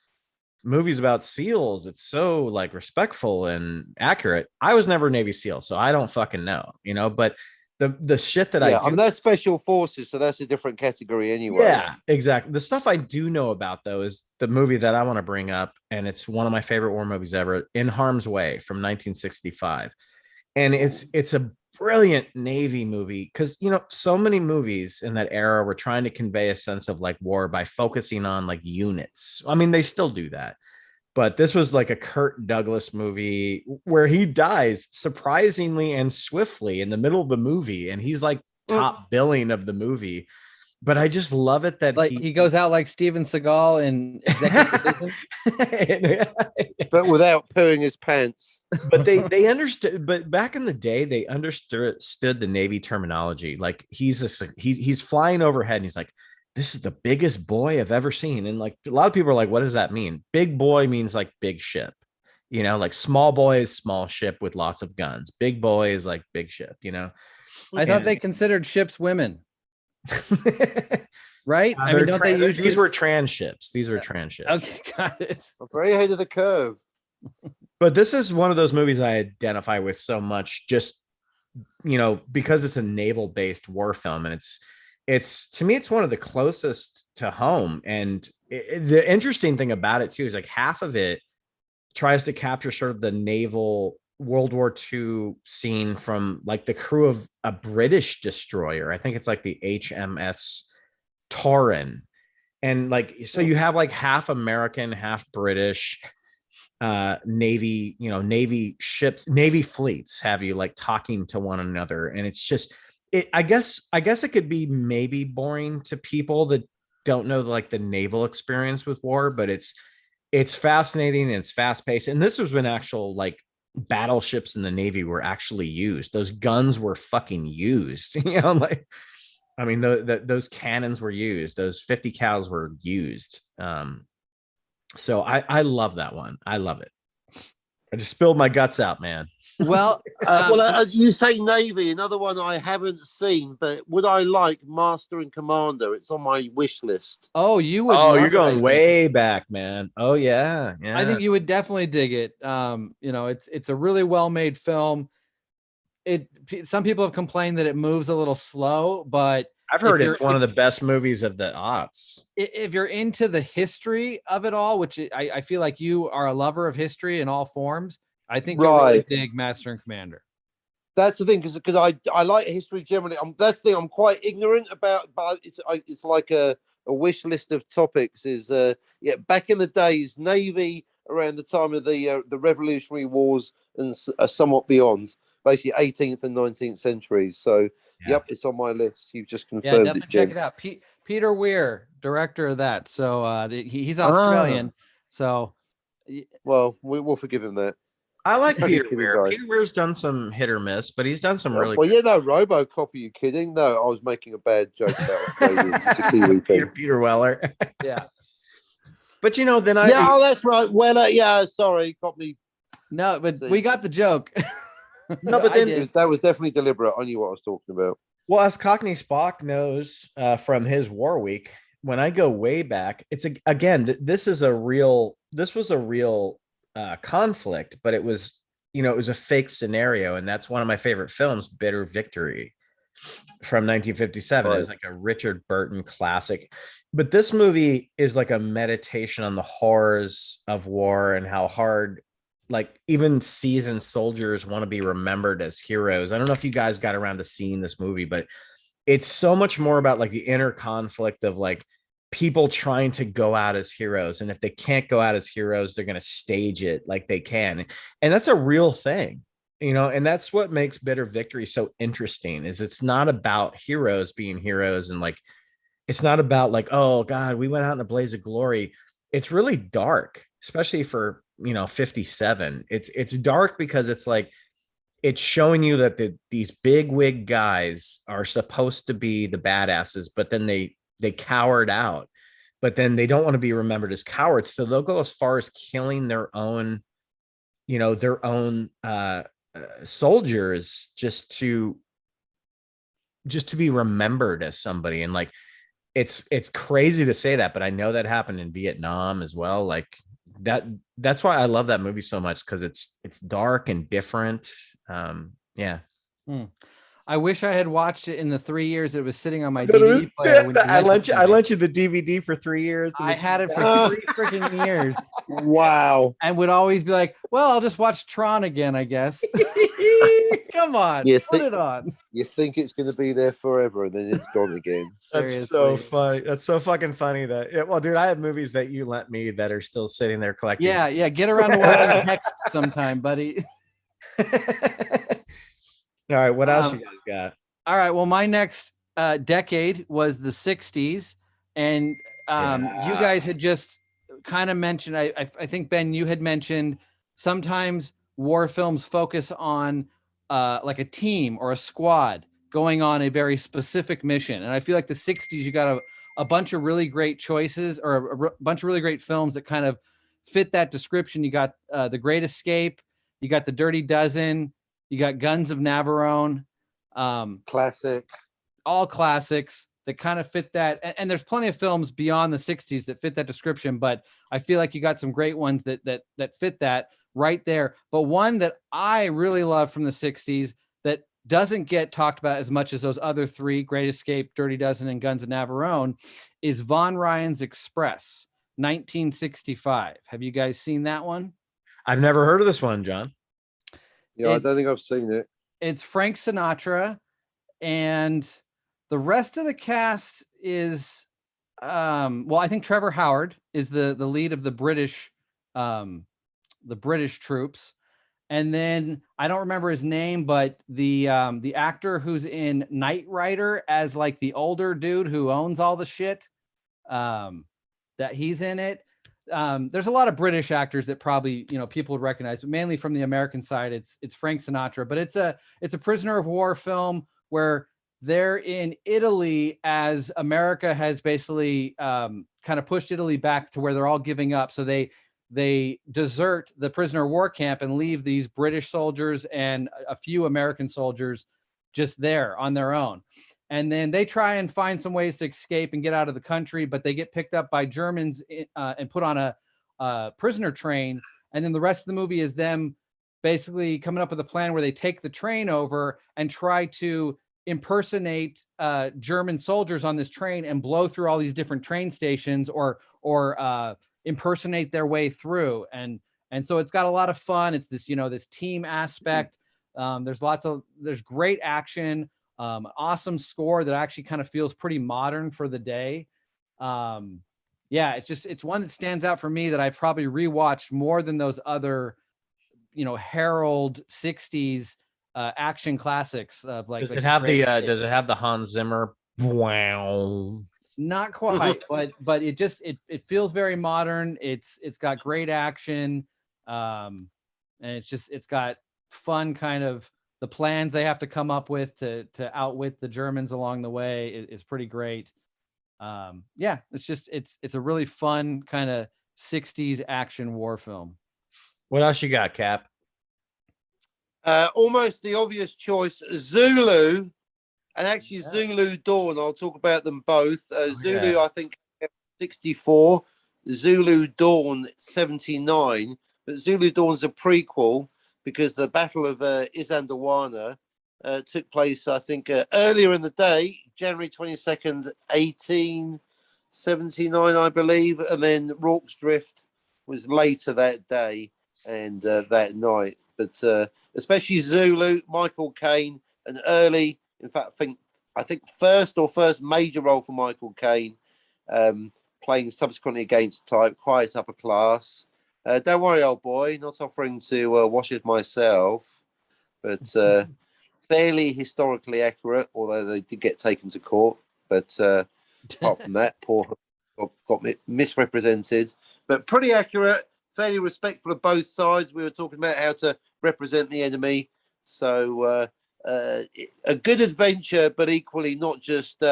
movies about SEALs. It's so like respectful and accurate. I was never Navy SEAL, so I don't fucking know, but the shit that I do. I mean, that's special forces, so that's a different category anyway. Yeah, exactly. The stuff I do know about though is the movie that I want to bring up, and it's one of my favorite war movies ever, In Harm's Way from 1965. And it's a brilliant Navy movie because so many movies in that era were trying to convey a sense of like war by focusing on like units. I mean, they still do that, but this was like a Kirk Douglas movie where he dies surprisingly and swiftly in the middle of the movie, and he's like top billing of the movie. But I just love it that like he goes out like Steven Seagal in Executive Decision, but without pooing his pants. But they understood. But back in the day, they understood the Navy terminology. Like he's flying overhead, and he's like, "This is the biggest boy I've ever seen." And like a lot of people are like, "What does that mean?" Big boy means like big ship. Like small boy is small ship with lots of guns. Big boy is like big ship. I thought they considered ships women. Right? I mean, don't they usually... These were trans ships. Okay, got it. I'm very ahead of the curve. But this is one of those movies I identify with so much, just because it's a naval-based war film, and it's to me, it's one of the closest to home. And the interesting thing about it too is like half of it tries to capture sort of the naval World War II scene from like the crew of a British destroyer. I think it's like the HMS Tauren. And like, so you have like half American, half British Navy, Navy ships, Navy fleets have you like talking to one another. And it's just, I guess it could be maybe boring to people that don't know like the naval experience with war, but it's fascinating and it's fast paced. And this was when actual like battleships in the Navy were actually used. Those guns were fucking used, like, I mean, those cannons were used. Those 50 cals were used. So I love that one. I love it. I just spilled my guts out, man. Well, you say Navy, another one I haven't seen, but would I like Master and Commander? It's on my wish list. Oh, you would. Oh, you're going way back, man. Oh yeah. I think you would definitely dig it. It's a really well made film. Some people have complained that it moves a little slow, but I've heard it's one of the best movies of the aughts. If you're into the history of it all, which I feel like you are a lover of history in all forms, I think you'll really dig Master and Commander. That's the thing, because I like history generally. That's the thing I'm quite ignorant about, but it's like a wish list of topics. Is back in the days, Navy around the time of the Revolutionary Wars and somewhat beyond, basically 18th and 19th centuries. So. Yeah. Yep, it's on my list. You've just confirmed it. Check it out. Peter Weir, director of that. So he's Australian. So, well, we'll forgive him that. I like Peter Weir. Peter Weir's done some hit or miss, but he's done some really. Well, good. RoboCop. Are you kidding? No, I was making a bad joke about Australia. It's a Kiwi thing. Peter Weller. Yeah. But then that's right. Weller. Sorry, got me. No, but we got the joke. No, but then that was definitely deliberate. I knew what I was talking about. Well, as Cockney Spock knows from his War Week, when I go way back, it's again, this is a real this was a real conflict, but it was, it was a fake scenario. And that's one of my favorite films, Bitter Victory from 1957. It was like a Richard Burton classic. But this movie is like a meditation on the horrors of war and how hard, like, even seasoned soldiers want to be remembered as heroes. I don't know if you guys got around to seeing this movie, but it's so much more about like the inner conflict of like people trying to go out as heroes. And if they can't go out as heroes, they're going to stage it like they can. And that's a real thing, and that's what makes Bitter Victory so interesting is it's not about heroes being heroes. And like, it's not about like, oh God, we went out in a blaze of glory. It's really dark, especially for, 57. It's dark because it's like, it's showing you that these big wig guys are supposed to be the badasses, but then they cowered out, but then they don't want to be remembered as cowards. So they'll go as far as killing their own soldiers just to be remembered as somebody. And like, it's crazy to say that, but I know that happened in Vietnam as well. Like that's why I love that movie so much. Cause it's dark and different. Yeah. I wish I had watched it in the 3 years it was sitting on my DVD player. I lent you the DVD for 3 years. I had it for 3 freaking years. Wow. And would always be like, well, I'll just watch Tron again, I guess. Come on, put it on. You think it's going to be there forever, and then it's gone again. That's so funny. That's so fucking funny well, dude, I have movies that you lent me that are still sitting there collecting. Yeah. Get around to watching next sometime, buddy. All right, what else you guys got? All right, well, my next decade was the 60s, and you guys had just kind of mentioned, I think, Ben, you had mentioned sometimes war films focus on like a team or a squad going on a very specific mission, and I feel like the 60s, you got a bunch of really great choices, or a bunch of really great films that kind of fit that description. You got The Great Escape, you got The Dirty Dozen, you got Guns of Navarone, classic, all classics that kind of fit that. And there's plenty of films beyond the 60s that fit that description, but I feel like you got some great ones that fit that right there. But one that I really love from the 60s that doesn't get talked about as much as those other three, Great Escape, Dirty Dozen, and Guns of Navarone, is Von Ryan's Express, 1965. Have you guys seen that one? I've never heard of this one, John. Yeah, I don't think I've seen it. It's Frank Sinatra, and the rest of the cast is, well, I think Trevor Howard is the lead of the British troops, and then I don't remember his name, but the actor who's in Knight Rider as like the older dude who owns all the shit, that he's in it. There's a lot of British actors that probably, people would recognize, but mainly from the American side, it's Frank Sinatra. But it's a prisoner of war film where they're in Italy as America has basically kind of pushed Italy back to where they're all giving up. So they desert the prisoner of war camp and leave these British soldiers and a few American soldiers just there on their own. And then they try and find some ways to escape and get out of the country, but they get picked up by Germans and put on a prisoner train. And then the rest of the movie is them basically coming up with a plan where they take the train over and try to impersonate German soldiers on this train and blow through all these different train stations or impersonate their way through. And so it's got a lot of fun. It's this, this team aspect. There's great action. Awesome score that actually kind of feels pretty modern for the day. It's one that stands out for me that I've probably rewatched more than those other, Herald 60s action classics of like. Does it have the Hans Zimmer? Wow. Not quite, but it feels very modern. It's got great action, and it's got fun kind of. The plans they have to come up with to outwit the Germans along the way is pretty great. It's a really fun kind of 60s action war film. What else you got, Cap? Almost the obvious choice, Zulu, and actually Zulu Dawn. I'll talk about them both. Zulu, I think, 64. Zulu Dawn 79, but Zulu Dawn's a prequel because the Battle of Isandlwana took place, I think, earlier in the day, January 22nd, 1879, I believe, and then Rorke's Drift was later that day and that night. But especially Zulu, Michael Caine, an early, in fact, I think first major role for Michael Caine, playing subsequently against type, quiet upper class. Don't worry, old boy, not offering to wash it myself, but fairly historically accurate, although they did get taken to court. But apart from that, poor got misrepresented, but pretty accurate, fairly respectful of both sides. We were talking about how to represent the enemy. So a good adventure, but equally not just,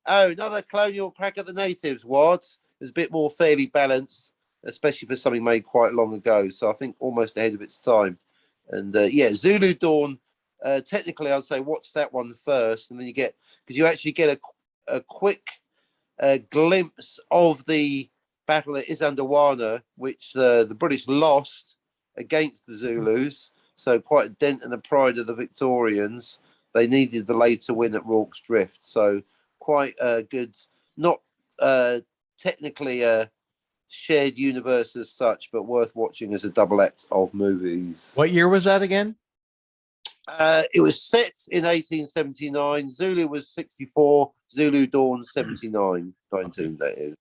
another colonial crack at the natives. What? It was a bit more fairly balanced, especially for something made quite long ago. So I think almost ahead of its time. And Zulu Dawn, technically I'd say watch that one first, and then because you actually get a quick glimpse of the battle at Isandlwana, which the British lost against the Zulus. So quite a dent in the pride of the Victorians. They needed the later win at Rorke's Drift. So quite a good, not technically a shared universe as such, but worth watching as a double act of movies. What year was that again? It was set in 1879. Zulu was 64. Zulu Dawn 79. 19, that is.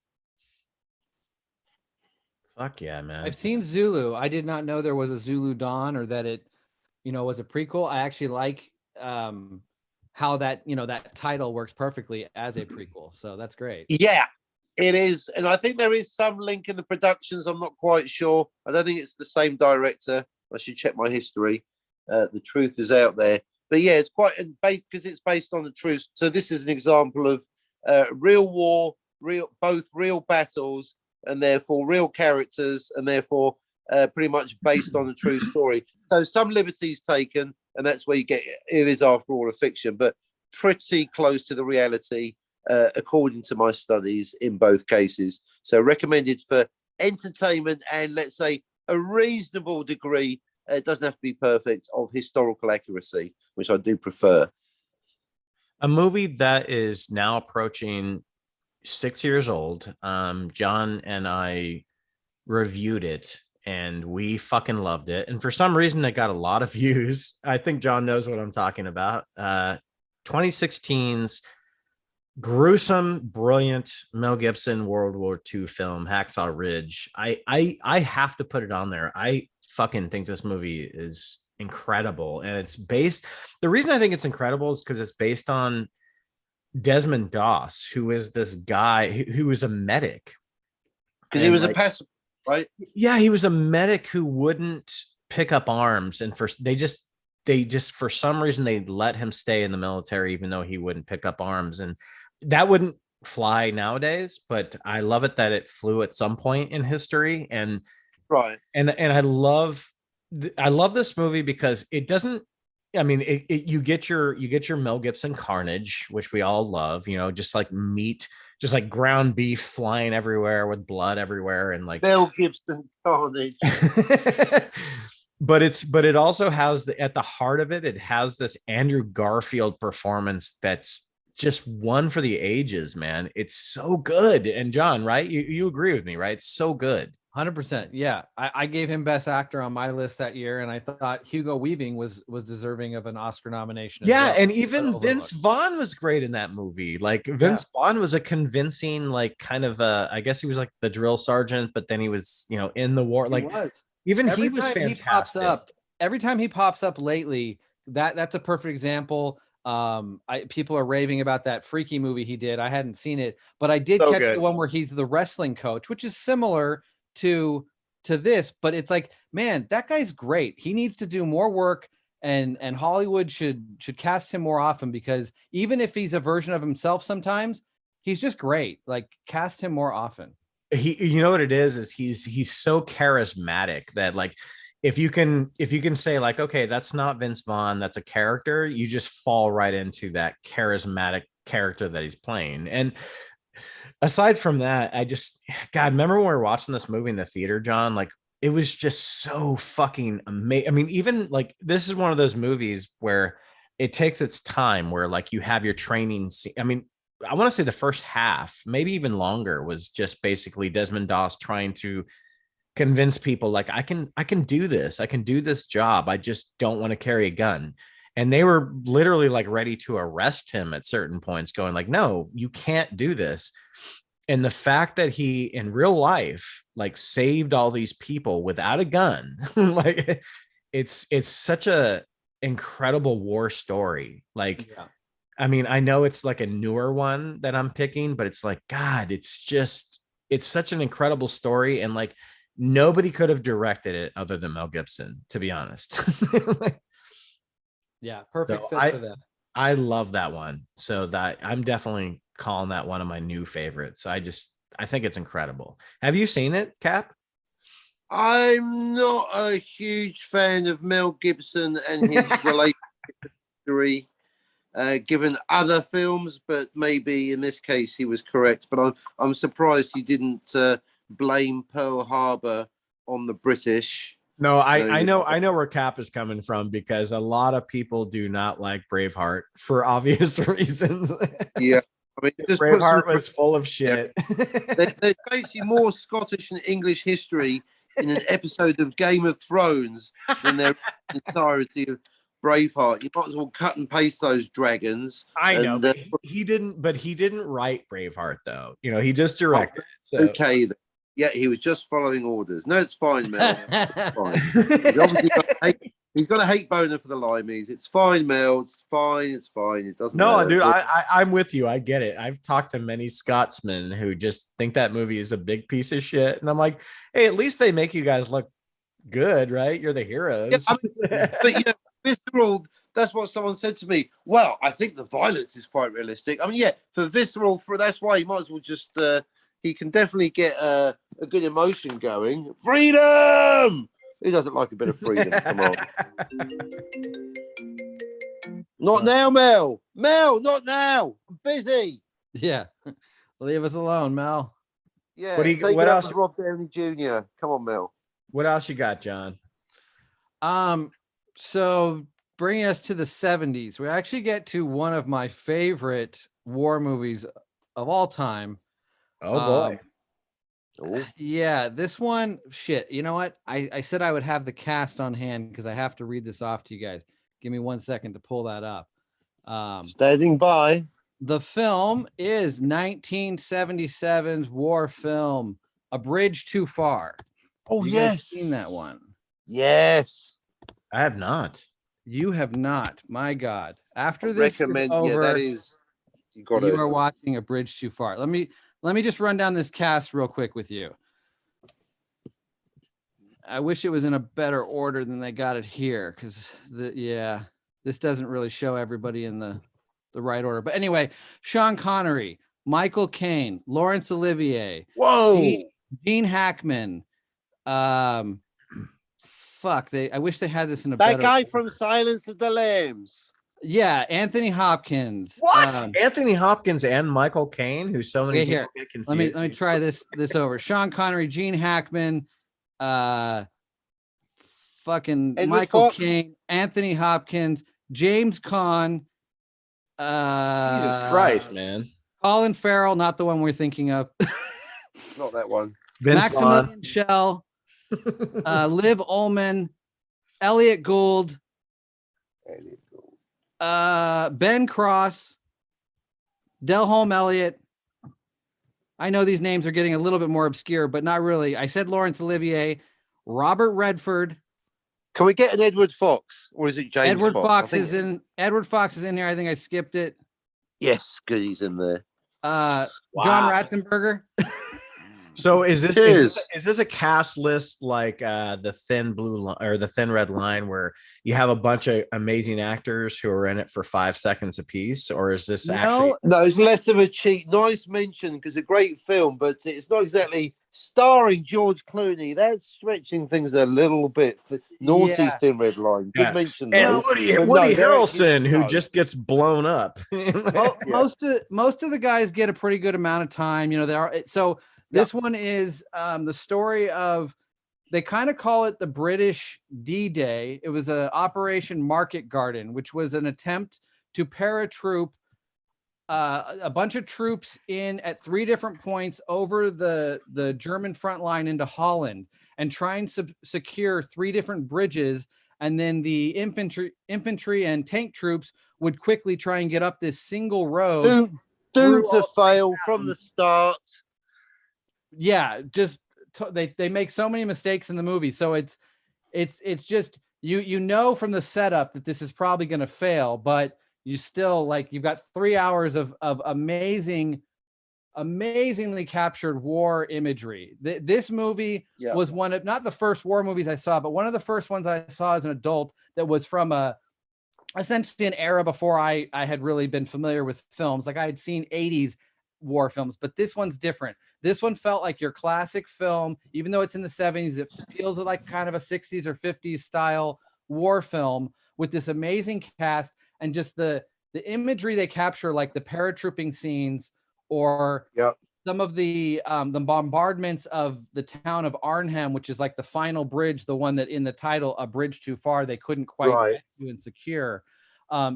Fuck yeah, man. I've seen Zulu. I did not know there was a Zulu Dawn, or that it, was a prequel. I actually like how that, that title works perfectly as a prequel. So that's great. Yeah, it is. And I think there is some link in the productions. I'm not quite sure. I don't think it's the same director. I should check my history. The truth is out there. But yeah, it's quite, because it's based on the truth. So this is an example of real war, both real battles, and therefore real characters, and therefore pretty much based on a true story. So some liberties taken, and that's where you get, it is after all a fiction, but pretty close to the reality, according to my studies in both cases. So recommended for entertainment and, let's say, a reasonable degree, it doesn't have to be perfect, of historical accuracy, which I do prefer. A movie that is now approaching 6 years old. John and I reviewed it and we fucking loved it. And for some reason, it got a lot of views. I think John knows what I'm talking about. 2016's gruesome, brilliant Mel Gibson World War II film, Hacksaw Ridge. I have to put it on there. I fucking think this movie is incredible. And it's based, the reason I think it's incredible is because it's based on Desmond Doss, who is this guy who was a medic. Because he was a pacifist, right? Yeah, he was a medic who wouldn't pick up arms, and they just for some reason they let him stay in the military even though he wouldn't pick up arms, and that wouldn't fly nowadays. But I love it that it flew at some point in history, and right. And I love this movie because it doesn't. I mean, you get your Mel Gibson carnage, which we all love, just like meat, just like ground beef flying everywhere with blood everywhere. And like Mel Gibson carnage. but it also has at the heart of it, it has this Andrew Garfield performance that's just one for the ages, man. It's so good. And John, right? You agree with me, right? It's so good. 100%. Yeah. I gave him best actor on my list that year. And I thought Hugo Weaving was deserving of an Oscar nomination. Yeah. Well, and even Vince Vaughn was great in that movie. Like Vince Vaughn was a convincing, like kind of I guess he was like the drill sergeant, but then he was, in the war. Like even he was fantastic. Every time he pops up lately, that's a perfect example. People are raving about that Freaky movie he did. I hadn't seen it, but I did catch the one where he's the wrestling coach, which is similar to this, but it's like, man, that guy's great. He needs to do more work, and Hollywood should cast him more often, because even if he's a version of himself sometimes, he's just great. Like, cast him more often. You know what it is he's so charismatic that, like, if you can say like, okay, that's not Vince Vaughn, that's a character, you just fall right into that charismatic character that he's playing. And aside from that, God, remember when we were watching this movie in the theater, John? Like, it was just so fucking amazing. I mean, even like this is one of those movies where it takes its time, where like you have your training. I mean, I want to say the first half, maybe even longer, was just basically Desmond Doss trying to convince people like I can do this. I can do this job. I just don't want to carry a gun. And they were literally like ready to arrest him at certain points, going like, no, you can't do this. And the fact that he in real life like saved all these people without a gun, like it's such a incredible war story. Like, Yeah. I mean, I know it's like a newer one that I'm picking, but it's like, God, it's such an incredible story. And like nobody could have directed it other than Mel Gibson, to be honest. Yeah, perfect So fit for that. I love that one. So that I'm definitely calling that one of my new favorites. I think it's incredible. Have you seen it, Cap? I'm not a huge fan of Mel Gibson and his relationship history, given other films, but maybe in this case he was correct. But I'm surprised he didn't blame Pearl Harbor on the British. No, I know where Cap is coming from, because a lot of people do not like Braveheart for obvious reasons. Yeah, I mean, just Braveheart was full of shit. There's basically more Scottish and English history in an episode of Game of Thrones than there is in the entirety of Braveheart. You might as well cut and paste those dragons. I know, but he didn't write Braveheart though. You know, he just directed it. So. Okay, yeah, he was just following orders. No, it's fine, Mel. It's fine. He's got a hate boner for the Limeys. It's fine, Mel. It's fine. It's fine. It doesn't matter. Dude, I'm with you. I get it. I've talked to many Scotsmen who just think that movie is a big piece of shit. And I'm like, hey, at least they make you guys look good, right? You're the heroes. Yeah, I mean, but yeah, visceral, that's what someone said to me. Well, I think the violence is quite realistic. I mean, yeah, for visceral, that's why you might as well just, he can definitely get a good emotion going. Freedom! Who doesn't like a bit of freedom? Come on. Not now, Mel. Mel, not now. I'm busy. Yeah. Leave us alone, Mel. Yeah. What else? Rob Downey Jr. Come on, Mel. What else you got, John? So bringing us to the 70s, we actually get to one of my favorite war movies of all time. Oh boy. Yeah, this one, shit. You know what? I said I would have the cast on hand because I have to read this off to you guys. Give me 1 second to pull that up. Standing by. The film is 1977's war film, A Bridge Too Far. Oh, you yes. Seen that one? Yes. I have not. You have not. My God. After this is over, yeah, that is. You are watching A Bridge Too Far. Let me just run down this cast real quick with you. I wish it was in a better order than they got it here, because this doesn't really show everybody in the right order. But anyway, Sean Connery, Michael Caine, Laurence Olivier, Gene Hackman. I wish they had this in a better guy order. from Silence of the Lambs. Yeah, Anthony Hopkins. What? Anthony Hopkins and Michael Caine, who so many people get confused. Let me try this over. Sean Connery, Gene Hackman, fucking Edward Michael Fox. Caine, Anthony Hopkins, James Caan. Jesus Christ, man. Colin Farrell, not the one we're thinking of. Not that one. Maximilian Schell, Liv Ullmann, Elliot Gould. Ben Cross, Delholm Elliott. I know these names are getting a little bit more obscure, but not really. I said Laurence Olivier, Robert Redford. Can we get an Edward Fox, or is it James Edward Fox? Edward Fox is in here. I think I skipped it. Yes, good, he's in there. John Ratzenberger. So is this a cast list like the Thin Blue Line or the Thin Red Line, where you have a bunch of amazing actors who are in it for 5 seconds apiece, or is this actually? No, it's less of a cheat. Nice mention, because a great film, but it's not exactly starring George Clooney. That's stretching things a little bit. Naughty Yeah. Thin Red Line. Good Yeah. mention And though. Woody, But Woody no, they're Harrelson, actually- who no. just gets blown up. Well, Yeah. most of the guys get a pretty good amount of time. You know, there are so this one is the story of, they kind of call it the British D-Day. It was a Operation Market Garden, which was an attempt to paratroop a bunch of troops in at 3 different points over the German front line into Holland, and try and secure 3 different bridges. And then the infantry and tank troops would quickly try and get up this single road. Doomed to fail from the start. Yeah, just they make so many mistakes in the movie. So it's just you know from the setup that this is probably going to fail, but you still, like, you've got 3 hours of amazingly captured war imagery. This movie was one of, not the first war movies I saw, but one of the first ones I saw as an adult that was from essentially an era before I had really been familiar with films. Like, I had seen 80s war films, but this one's different. This one felt like your classic film, even though it's in the 70s. It feels like kind of a 60s or 50s style war film with this amazing cast, and just the imagery they capture, like the paratrooping scenes, or some of the bombardments of the town of Arnhem, which is like the final bridge, the one that in the title, A Bridge Too Far, they couldn't quite get to and secure.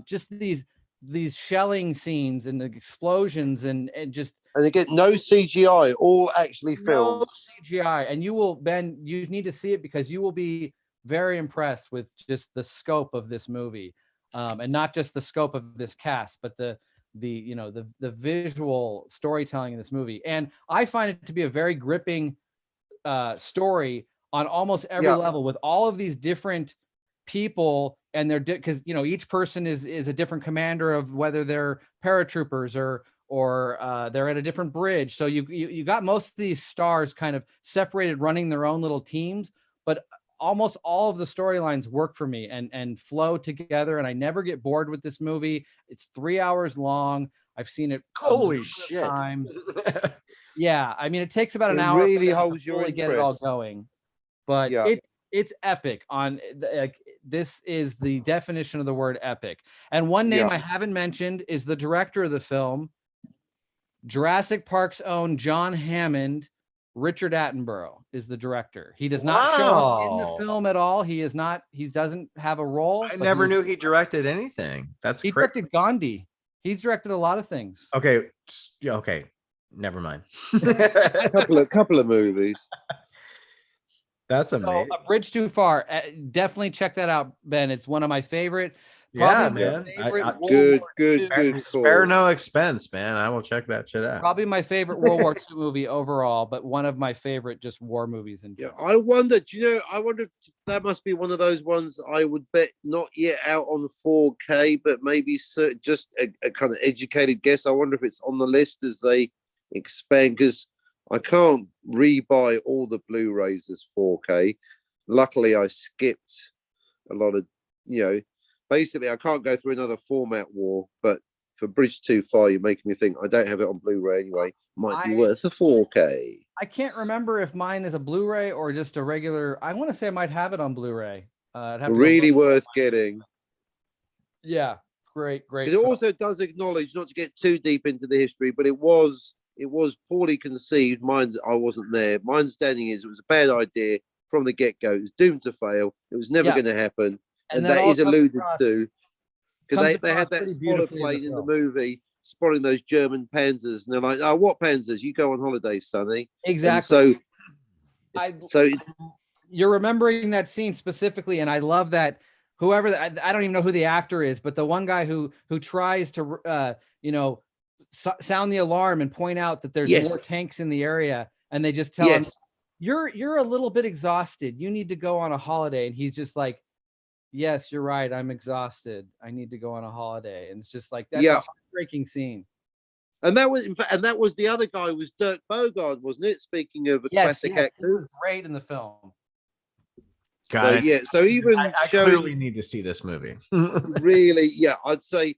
Just these shelling scenes and the explosions and they get no CGI, all actually filmed. No CGI. And you need to see it, because you will be very impressed with just the scope of this movie, and not just the scope of this cast, but the visual storytelling in this movie. And I find it to be a very gripping story on almost every level, with all of these different people, and they're because each person is a different commander, of whether they're paratroopers or they're at a different bridge. So you got most of these stars kind of separated, running their own little teams, but almost all of the storylines work for me and flow together, and I never get bored with this movie. It's 3 hours long. I've seen it Holy shit times. Yeah, I mean, it takes about an hour really holds your to get it all interest. going, but it's epic. This is the definition of the word epic. And one name I haven't mentioned is the director of the film, Jurassic Park's own John Hammond. Richard Attenborough is the director. He does not show up in the film at all. He doesn't have a role. I never knew he directed anything. He directed Gandhi. He's directed a lot of things. Okay. Yeah, okay. Never mind. couple of movies. That's amazing. So, A Bridge Too Far. Definitely check that out, Ben. It's one of my favorite. Yeah, man. Good. Spare no expense, man. I will check that shit out. Probably my favorite World War II movie overall, but one of my favorite just war movies in general. I wonder if that must be one of those ones I would bet not yet out on 4K, but maybe just a kind of educated guess. I wonder if it's on the list as they expand, because I can't rebuy all the Blu-rays as 4K. Luckily, I skipped a lot of, basically, I can't go through another format war, but for Bridge Too Far, you're making me think I don't have it on Blu-ray anyway. Might be worth a 4K. I can't remember if mine is a Blu-ray or just a regular. I want to say I might have it on Blu-ray. Really worth getting. Yeah, great. Because it also does acknowledge, not to get too deep into the history, but it was poorly conceived. I wasn't there. My understanding is it was a bad idea from the get-go. It was doomed to fail. It was never going to happen. And that is alluded to, because they had that spoiler plane in the movie, spotting those German panzers, and they're like, "Oh, what panzers? You go on holiday, Sonny." Exactly. And so you're remembering that scene specifically, and I love that. Whoever I don't even know who the actor is, but the one guy who tries to sound the alarm and point out that there's more tanks in the area, and they just tell him, "You're a little bit exhausted. You need to go on a holiday," and he's just like, "Yes, you're right. I'm exhausted. I need to go on a holiday." And it's just like, that's a heartbreaking scene. And that was the other guy was Dirk Bogarde, wasn't it? Speaking of a classic actor, he was great in the film. Got it. Yeah. So even I clearly need to see this movie. really, I'd say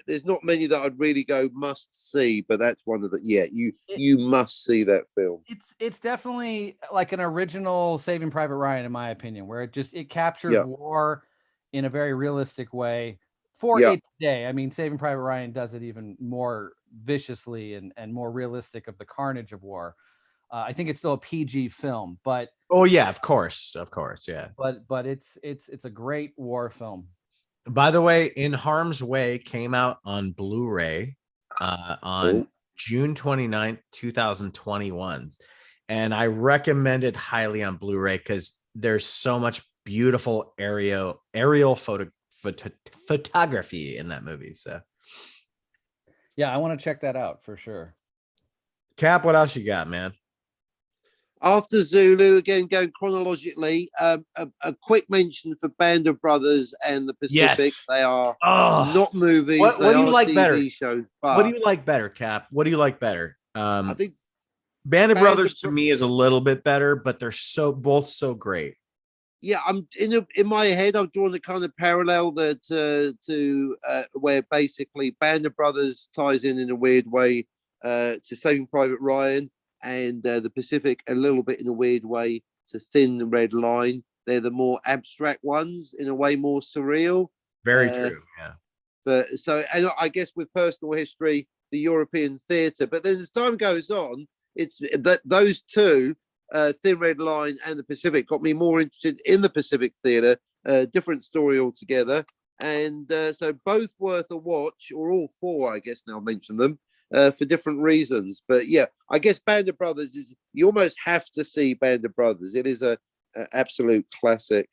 there's not many that I'd really go must see, but that's one of the you must see that film. It's definitely like an original Saving Private Ryan, in my opinion, where it captures war in a very realistic way for its day. I mean, Saving Private Ryan does it even more viciously and more realistic of the carnage of war. I think it's still a PG film, but of course, yeah. But it's a great war film. By the way, In Harm's Way came out on Blu-ray on June 29th, 2021. And I recommend it highly on Blu-ray because there's so much beautiful aerial photography in that movie. So yeah, I want to check that out for sure. Cap, what else you got, man? After Zulu, again, going chronologically, a quick mention for Band of Brothers and the Pacific. Yes. They are not movies. What do you like TV better? Shows. What do you like better, Cap? What do you like better? I think Band of Brothers to me is a little bit better, but they're both so great. Yeah, I'm in my head. I've drawn a kind of parallel that to where basically Band of Brothers ties in a weird way to Saving Private Ryan. And the Pacific a little bit in a weird way to Thin Red Line. They're the more abstract ones, in a way more surreal. Very true, yeah. But so, and I guess with personal history, the European theatre. But then as time goes on, it's that those two, Thin Red Line and the Pacific, got me more interested in the Pacific theatre. Different story altogether. And so both worth a watch, or all four, I guess now I'll mention them. For different reasons, but yeah, I guess Band of Brothers is, you almost have to see Band of Brothers. It is a absolute classic.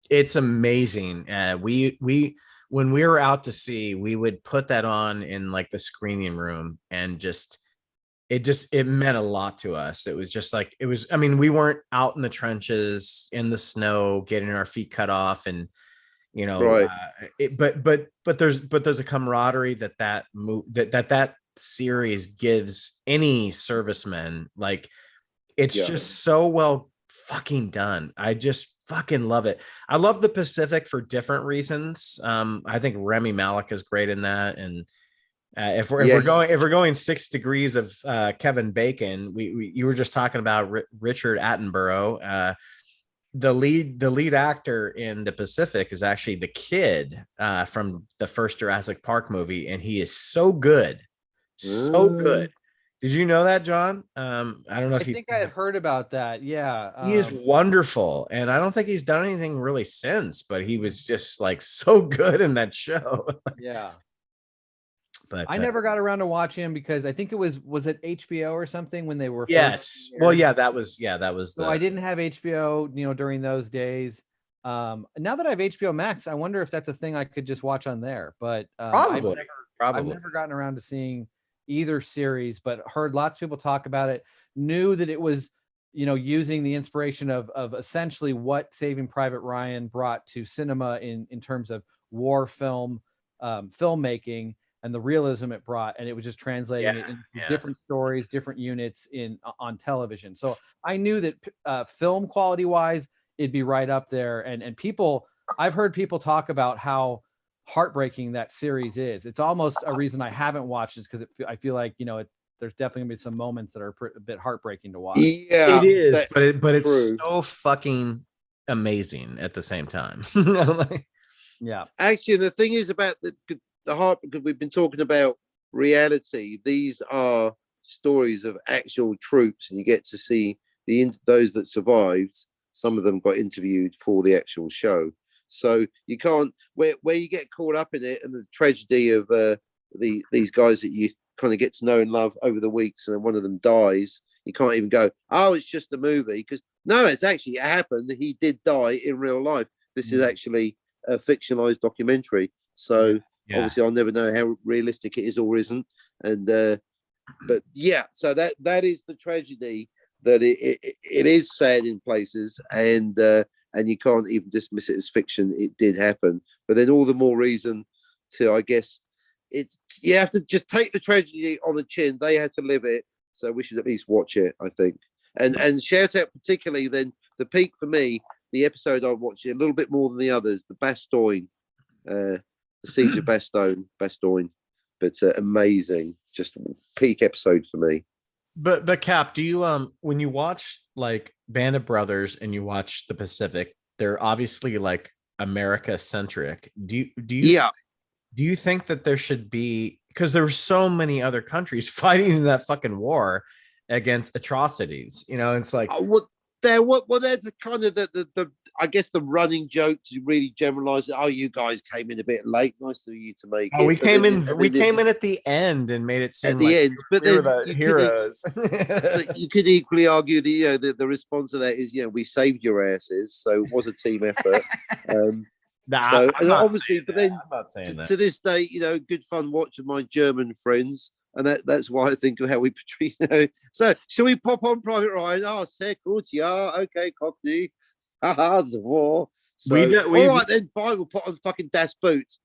It's amazing. We when we were out to sea, we would put that on in like the screening room, and it meant a lot to us. It was just like I mean, we weren't out in the trenches in the snow getting our feet cut off, and you know, right. But there's a camaraderie that series gives any serviceman. Like, it's just so well fucking done. I just fucking love it. I love the Pacific for different reasons. I think Remy Malek is great in that, and if we're going 6 degrees of Kevin Bacon, you were just talking about Richard Attenborough. The lead actor in the Pacific is actually the kid from the first Jurassic Park movie, and he is so good. Did you know that, John? I don't know if you think I had heard about that. Yeah. He is wonderful, and I don't think he's done anything really since, but he was just like so good in that show. Yeah. But I never got around to watching him because I think it was it HBO or something when they were that was so I didn't have HBO during those days. Now that I have HBO Max, I wonder if that's a thing I could just watch on there, but probably I've never gotten around to seeing either series, but heard lots of people talk about it, knew that it was using the inspiration of essentially what Saving Private Ryan brought to cinema in terms of war film filmmaking and the realism it brought, and it was just translating it into different stories, different units on television. So I knew that film quality wise, it'd be right up there. And people, I've heard people talk about how heartbreaking that series is. It's almost a reason I haven't watched it, because I feel like there's definitely gonna be some moments that are a bit heartbreaking to watch. Yeah, it is, but it's so fucking amazing at the same time. Yeah, actually, the thing is about the heart, because we've been talking about reality. These are stories of actual troops, and you get to see those that survived. Some of them got interviewed for the actual show, so you can't where you get caught up in it and the tragedy of these guys that you kind of get to know and love over the weeks, and then one of them dies. You can't even go, oh, it's just a movie, because no, it happened. He did die in real life. This is actually a fictionalized documentary, so. Yeah. Obviously, I'll never know how realistic it is or isn't, and but yeah, so that is the tragedy, that it is sad in places, and you can't even dismiss it as fiction. It did happen, but then all the more reason to, I guess, you have to just take the tragedy on the chin. They had to live it, so we should at least watch it, I think. And shout out particularly then the peak for me, the episode I watched a little bit more than the others, the Bastogne. The Siege of Bastogne, but amazing, just peak episode for me. But Cap, do you when you watch like Band of Brothers and you watch the Pacific, they're obviously like America centric. Do you think that there should be, because there were so many other countries fighting in that fucking war against atrocities, you know, it's like that's kind of the I guess the running joke to really generalize it. Oh, you guys came in a bit late. Nice of you to make it. We came in at the end and made it seem at the like end, but then the heroes. But you could equally argue the response to that is, we saved your asses, so it was a team effort. Obviously, but then I'm not saying that. To this day, good fun watching my German friends, and that's why I think of how we portray. So, shall we pop on Private Ryan? Oh, sehr gut, yeah, okay, Cockney. Haha, the war. So, all right, then fine, we'll put on fucking Das Boots.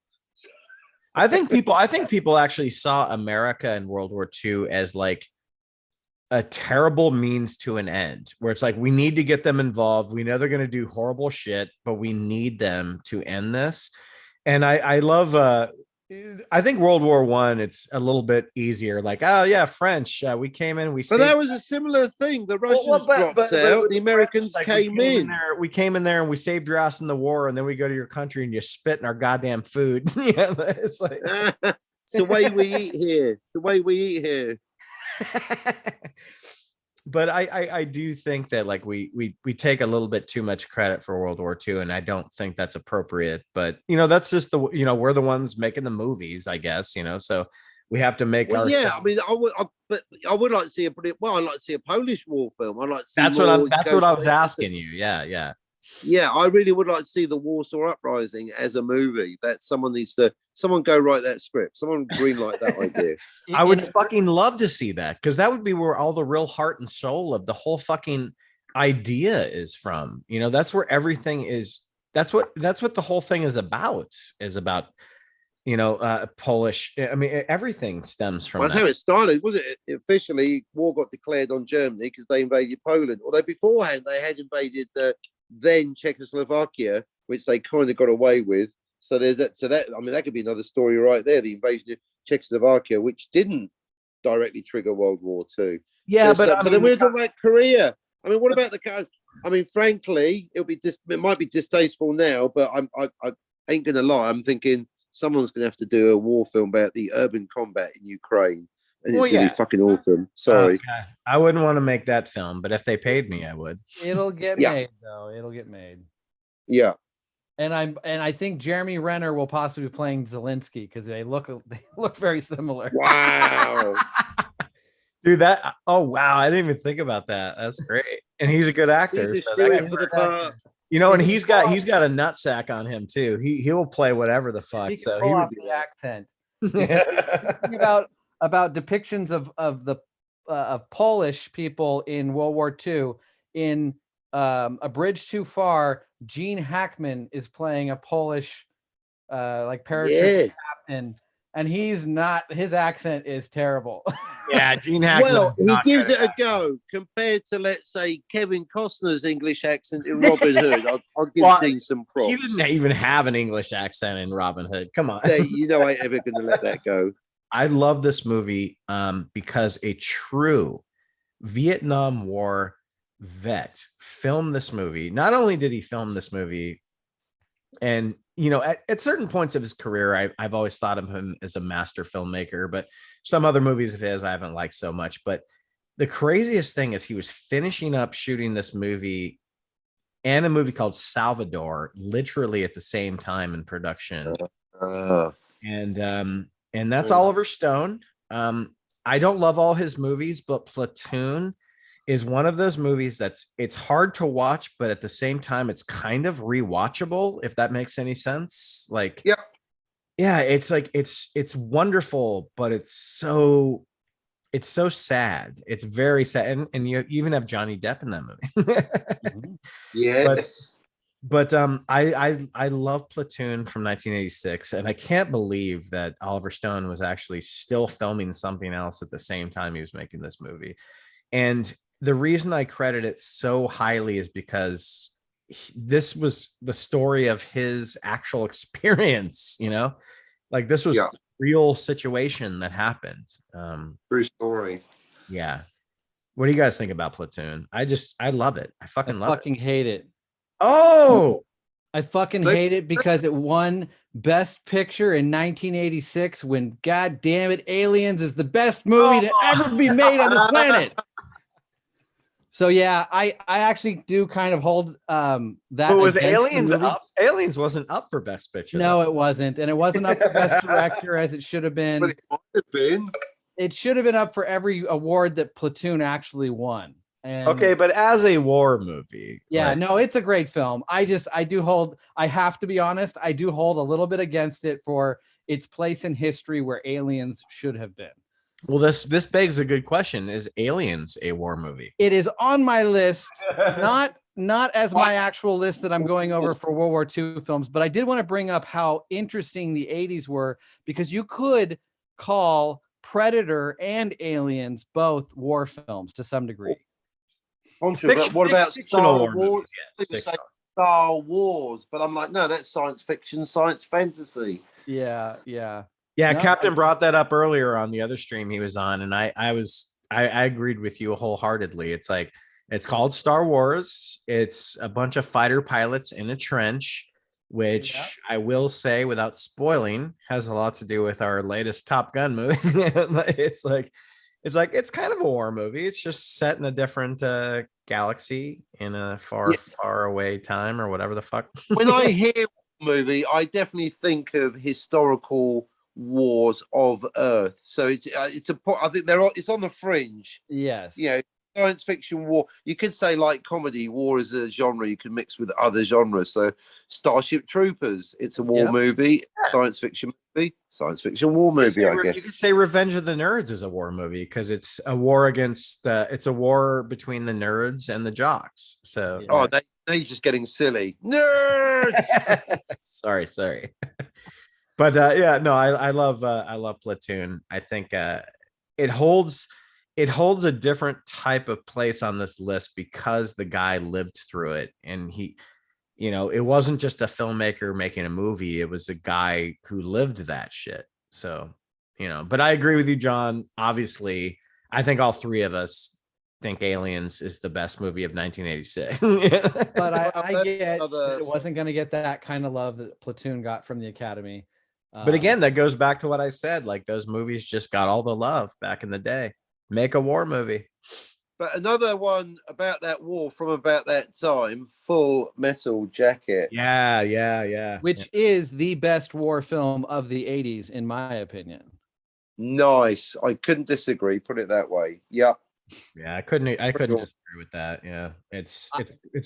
I think people actually saw America in World War II as like a terrible means to an end, where it's like, we need to get them involved. We know they're going to do horrible shit, but we need them to end this. And I love, I think World War I, it's a little bit easier. Like, oh yeah, French, we came in, but that was a similar thing. The Russians dropped out, the Americans came in. We came in there and we saved your ass in the war, and then we go to your country and you spit in our goddamn food. Yeah, it's like it's the way we eat here. It's the way we eat here. But I do think that like we take a little bit too much credit for World War II, and I don't think that's appropriate. But that's just we're the ones making the movies, I guess, so we have to make our. Yeah, I mean, I would like to see I'd like to see a Polish war film. I'd like to see that's what I was asking you. Yeah. Yeah, I really would like to see the Warsaw Uprising as a movie. That someone go write that script. Someone greenlight that idea. I would fucking love to see that, because that would be where all the real heart and soul of the whole fucking idea is from. That's where everything is. That's what the whole thing is about. Polish. I mean, everything stems from. That's how it started, was it? Officially, war got declared on Germany because they invaded Poland. Although beforehand they had invaded then Czechoslovakia, which they kind of got away with. So there's that. So that, I mean, that could be another story right there. The invasion of Czechoslovakia, which didn't directly trigger World War II. Yeah, but then we're talking about Korea. I mean, what about I mean, frankly, it might be distasteful now, but I ain't gonna lie. I'm thinking someone's gonna have to do a war film about the urban combat in Ukraine. And it's gonna be fucking awesome. Sorry. I wouldn't want to make that film, but if they paid me, I would. It'll get made, though. It'll get made. Yeah. And I think Jeremy Renner will possibly be playing Zelensky, because they look very similar. Wow. Dude, oh wow, I didn't even think about that. That's great. And he's a good actor. And he's got a nutsack on him too. He will play whatever the fuck. So he would do the accent. About depictions of Polish people in World War II. In A Bridge Too Far, Gene Hackman is playing a Polish parachute captain, and his accent is terrible. Yeah, Gene Hackman. Well, he gives it a go compared to, let's say, Kevin Costner's English accent in Robin Hood. I'll give Gene some props. He didn't even have an English accent in Robin Hood. Come on. I ain't ever going to let that go. I love this movie because a true Vietnam War vet filmed this movie. Not only did he film this movie, and at certain points of his career, I've always thought of him as a master filmmaker, but some other movies of his I haven't liked so much. But the craziest thing is he was finishing up shooting this movie and a movie called Salvador literally at the same time in production. And that's Oliver Stone. I don't love all his movies, but Platoon is one of those movies it's hard to watch, but at the same time, it's kind of rewatchable, if that makes any sense. Like, yeah, it's like, it's wonderful, but it's so sad. It's very sad. And you even have Johnny Depp in that movie. Yes. But I love Platoon from 1986, and I can't believe that Oliver Stone was actually still filming something else at the same time he was making this movie. And the reason I credit it so highly is because this was the story of his actual experience. Like this was Yeah. real situation that happened. True story. Yeah. What do you guys think about Platoon? I love it. I I fucking love fucking it. hate it. Oh, I fucking They- hate it because it won Best Picture in 1986 when, god damn it, Aliens is the best movie to ever be made on the planet. So yeah, I actually do kind of hold that. but was against the Aliens movie. up? Aliens wasn't up for Best Picture. No, it wasn't, and it wasn't up for Best Director as it should have been. But it might have been. It should have been up for every award that Platoon actually won. And Okay, but as a war movie, yeah, like, no, it's a great film. I have to be honest, I do hold a little bit against it for its place in history where Aliens should have been. well, this begs a good question: is Aliens a war movie? It is on my list, not as my actual list that I'm going over for World War II films, but I did want to bring up how interesting the 80s were, because you could call Predator and Aliens both war films to some degree. But what about Fictional Star war movies, Wars? yes, People say fictional. Star Wars, but I'm like, no, that's science fiction, science fantasy. Yeah. Yeah, No, Captain brought that up earlier on the other stream he was on, and I agreed with you wholeheartedly. It's like it's called Star Wars. It's a bunch of fighter pilots in a trench, which Yeah. I will say, without spoiling, has a lot to do with our latest Top Gun movie. It's kind of a war movie. It's just set in a different galaxy in a far, far away time or whatever the fuck. When I hear movie, I definitely think of historical wars of Earth. So I think it's on the fringe. Yes. You know, science fiction war. You could say like comedy. War is a genre you can mix with other genres. So Starship Troopers, it's a war movie. Science fiction movie. Science fiction war movie, I guess. You could say Revenge of the Nerds is a war movie because it's a war it's a war between the nerds and the jocks. So they're just getting silly. Nerds. sorry. But I love Platoon. I think it holds a different type of place on this list because the guy lived through it, and he, it wasn't just a filmmaker making a movie, it was a guy who lived that shit. So, but I agree with you, John. Obviously, I think all three of us think Aliens is the best movie of 1986. But I get it wasn't going to get that kind of love that Platoon got from the Academy. But again, that goes back to what I said. Like, those movies just got all the love back in the day. Make a war movie. But another one about that war from about that time, Full Metal Jacket. Yeah. Which is the best war film of the 80s, in my opinion. Nice. I couldn't disagree. Put it that way. Yeah. Yeah, I couldn't disagree with that. Yeah. It's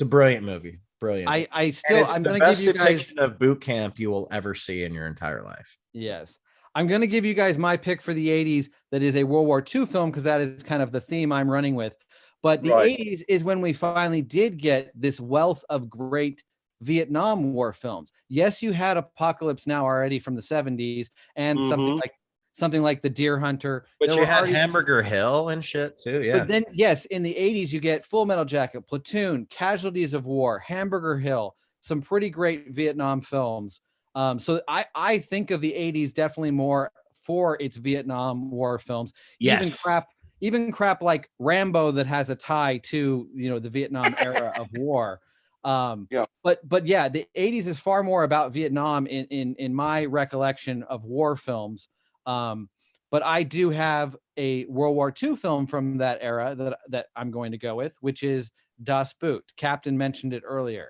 a brilliant movie. Brilliant. I'm going to give you guys depiction of boot camp you will ever see in your entire life. Yes. I'm going to give you guys my pick for the 80s that is a World War II film, because that is kind of the theme I'm running with. But the 80s is when we finally did get this wealth of great Vietnam War films. Yes, you had Apocalypse Now already from the 70s and something like The Deer Hunter. But you had Hamburger Hill and shit too. Yeah. But then, yes, in the 80s, you get Full Metal Jacket, Platoon, Casualties of War, Hamburger Hill, some pretty great Vietnam films. So I think of the 80s definitely more for its Vietnam War films. Yes. Even crap like Rambo that has a tie to, the Vietnam era of war. But yeah, the 80s is far more about Vietnam in my recollection of war films. But I do have a World War II film from that era that I'm going to go with, which is Das Boot. Captain mentioned it earlier.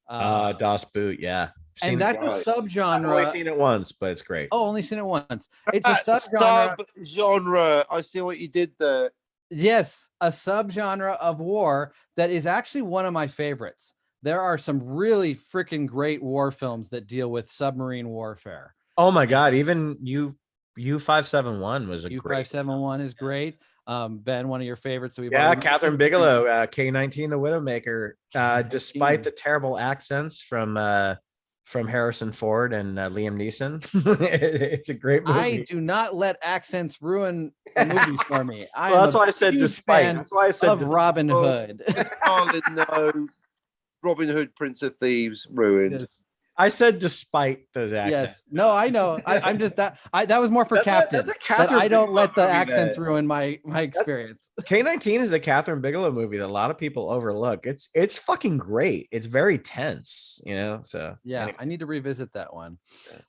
Das Boot, yeah. And that's a subgenre. I've only seen it once, but it's great. Oh, only seen it once. It's a subgenre. I see what you did there. Yes, a subgenre of war that is actually one of my favorites. There are some really freaking great war films that deal with submarine warfare. Oh my God, even U-571 was a great. U-571 is great. Ben, one of your favorites. Catherine Bigelow, K-19, The Widowmaker. Despite the terrible accents from Harrison Ford and Liam Neeson, it's a great movie. I do not let accents ruin a movie for me. That's why I said despite. That's why I said Robin Hood. No, Robin Hood, Prince of Thieves, ruined. I said despite those accents. Yes. No, I know. I'm just that was more for Captain. That's a Catherine. I don't let the Bigelow accents ruin my experience. K-19 is a Catherine Bigelow movie that a lot of people overlook. It's fucking great. It's very tense, So yeah, anyway. I need to revisit that one.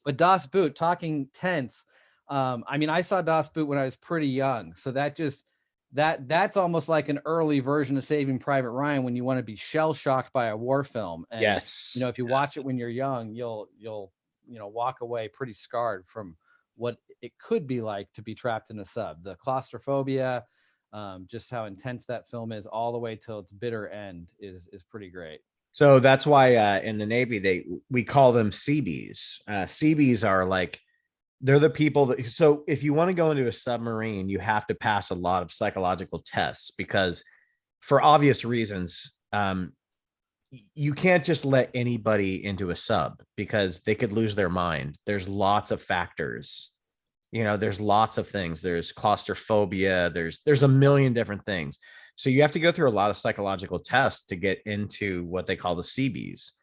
But Das Boot, talking tense. I mean, I saw Das Boot when I was pretty young, so that's almost like an early version of Saving Private Ryan when you want to be shell shocked by a war film. And yes, if you watch it when you're young, you'll walk away pretty scarred from what it could be like to be trapped in a sub. The claustrophobia, just how intense that film is, all the way till its bitter end is pretty great. So that's why in the Navy we call them Seabees. Seabees are like, they're the people that, so if you want to go into a submarine, you have to pass a lot of psychological tests because for obvious reasons, you can't just let anybody into a sub because they could lose their mind. There's lots of factors, there's lots of things. There's claustrophobia. There's a million different things. So you have to go through a lot of psychological tests to get into what they call the Seabees.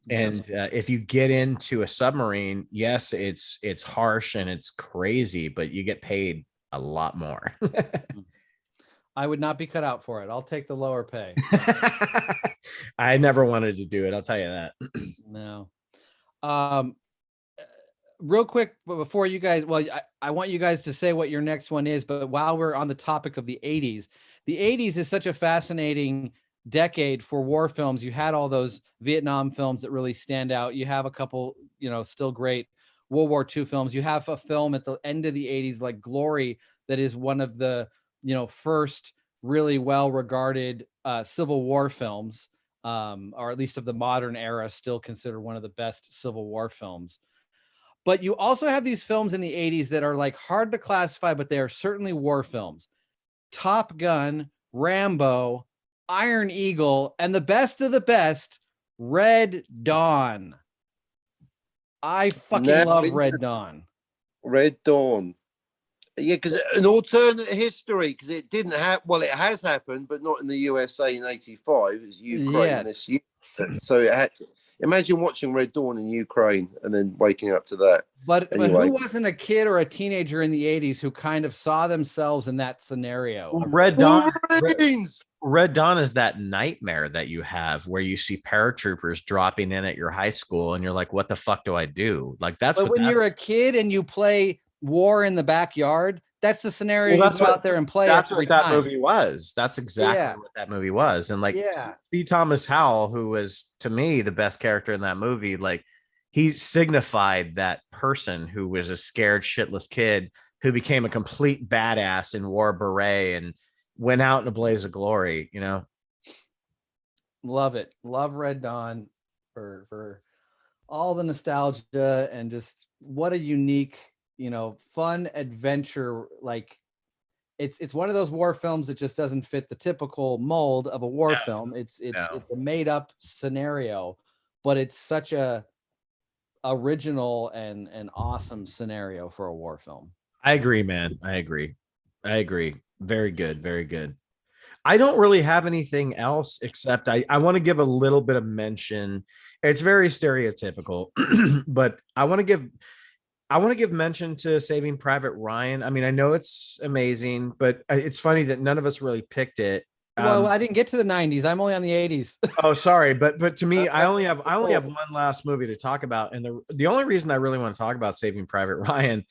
And if you get into a submarine, yes, it's harsh and it's crazy, but you get paid a lot more. I would not be cut out for it. I'll take the lower pay. I never wanted to do it. I'll tell you that. No. Real quick, before you guys, I want you guys to say what your next one is, but while we're on the topic of the 80s is such a fascinating decade for war films. You had all those Vietnam films that really stand out. You have a couple, still great World War II films. You have a film at the end of the 80s like Glory that is one of the first really well regarded Civil War films, or at least of the modern era, still considered one of the best Civil War films. But you also have these films in the 80s that are like hard to classify, but they are certainly war films. Top Gun, Rambo, Iron Eagle, and the best of the best, Red Dawn. I fucking love Red Dawn. Red Dawn. Yeah, because an alternate history, because it didn't happen. Well, it has happened, but not in the USA in '85. It's Ukraine this year. So it had. Imagine watching Red Dawn in Ukraine and then waking up to that. But who wasn't a kid or a teenager in the 80s who kind of saw themselves in that scenario? Well, Red Dawn is that nightmare that you have where you see paratroopers dropping in at your high school and you're like, what the fuck do I do? Like that's when you're a kid and you play war in the backyard, that's the scenario you go out there and play. That's what that movie was. That's exactly what that movie was. And like C. Thomas Howell, who was to me the best character in that movie, like he signified that person who was a scared shitless kid who became a complete badass and wore a beret and went out in a blaze of glory, Love it. Love Red Dawn for all the nostalgia and just what a unique, fun adventure. Like it's one of those war films that just doesn't fit the typical mold of a war film. It's a made up scenario, but it's such a original and an awesome scenario for a war film. I agree, man. I agree. Very good. Very good. I don't really have anything else except I want to give a little bit of mention. It's very stereotypical, but I want to give mention to Saving Private Ryan. I mean, I know it's amazing, but it's funny that none of us really picked it. Well, I didn't get to the 90s. I'm only on the 80s. Oh, sorry, but to me, I only have one last movie to talk about, and the only reason I really want to talk about Saving Private Ryan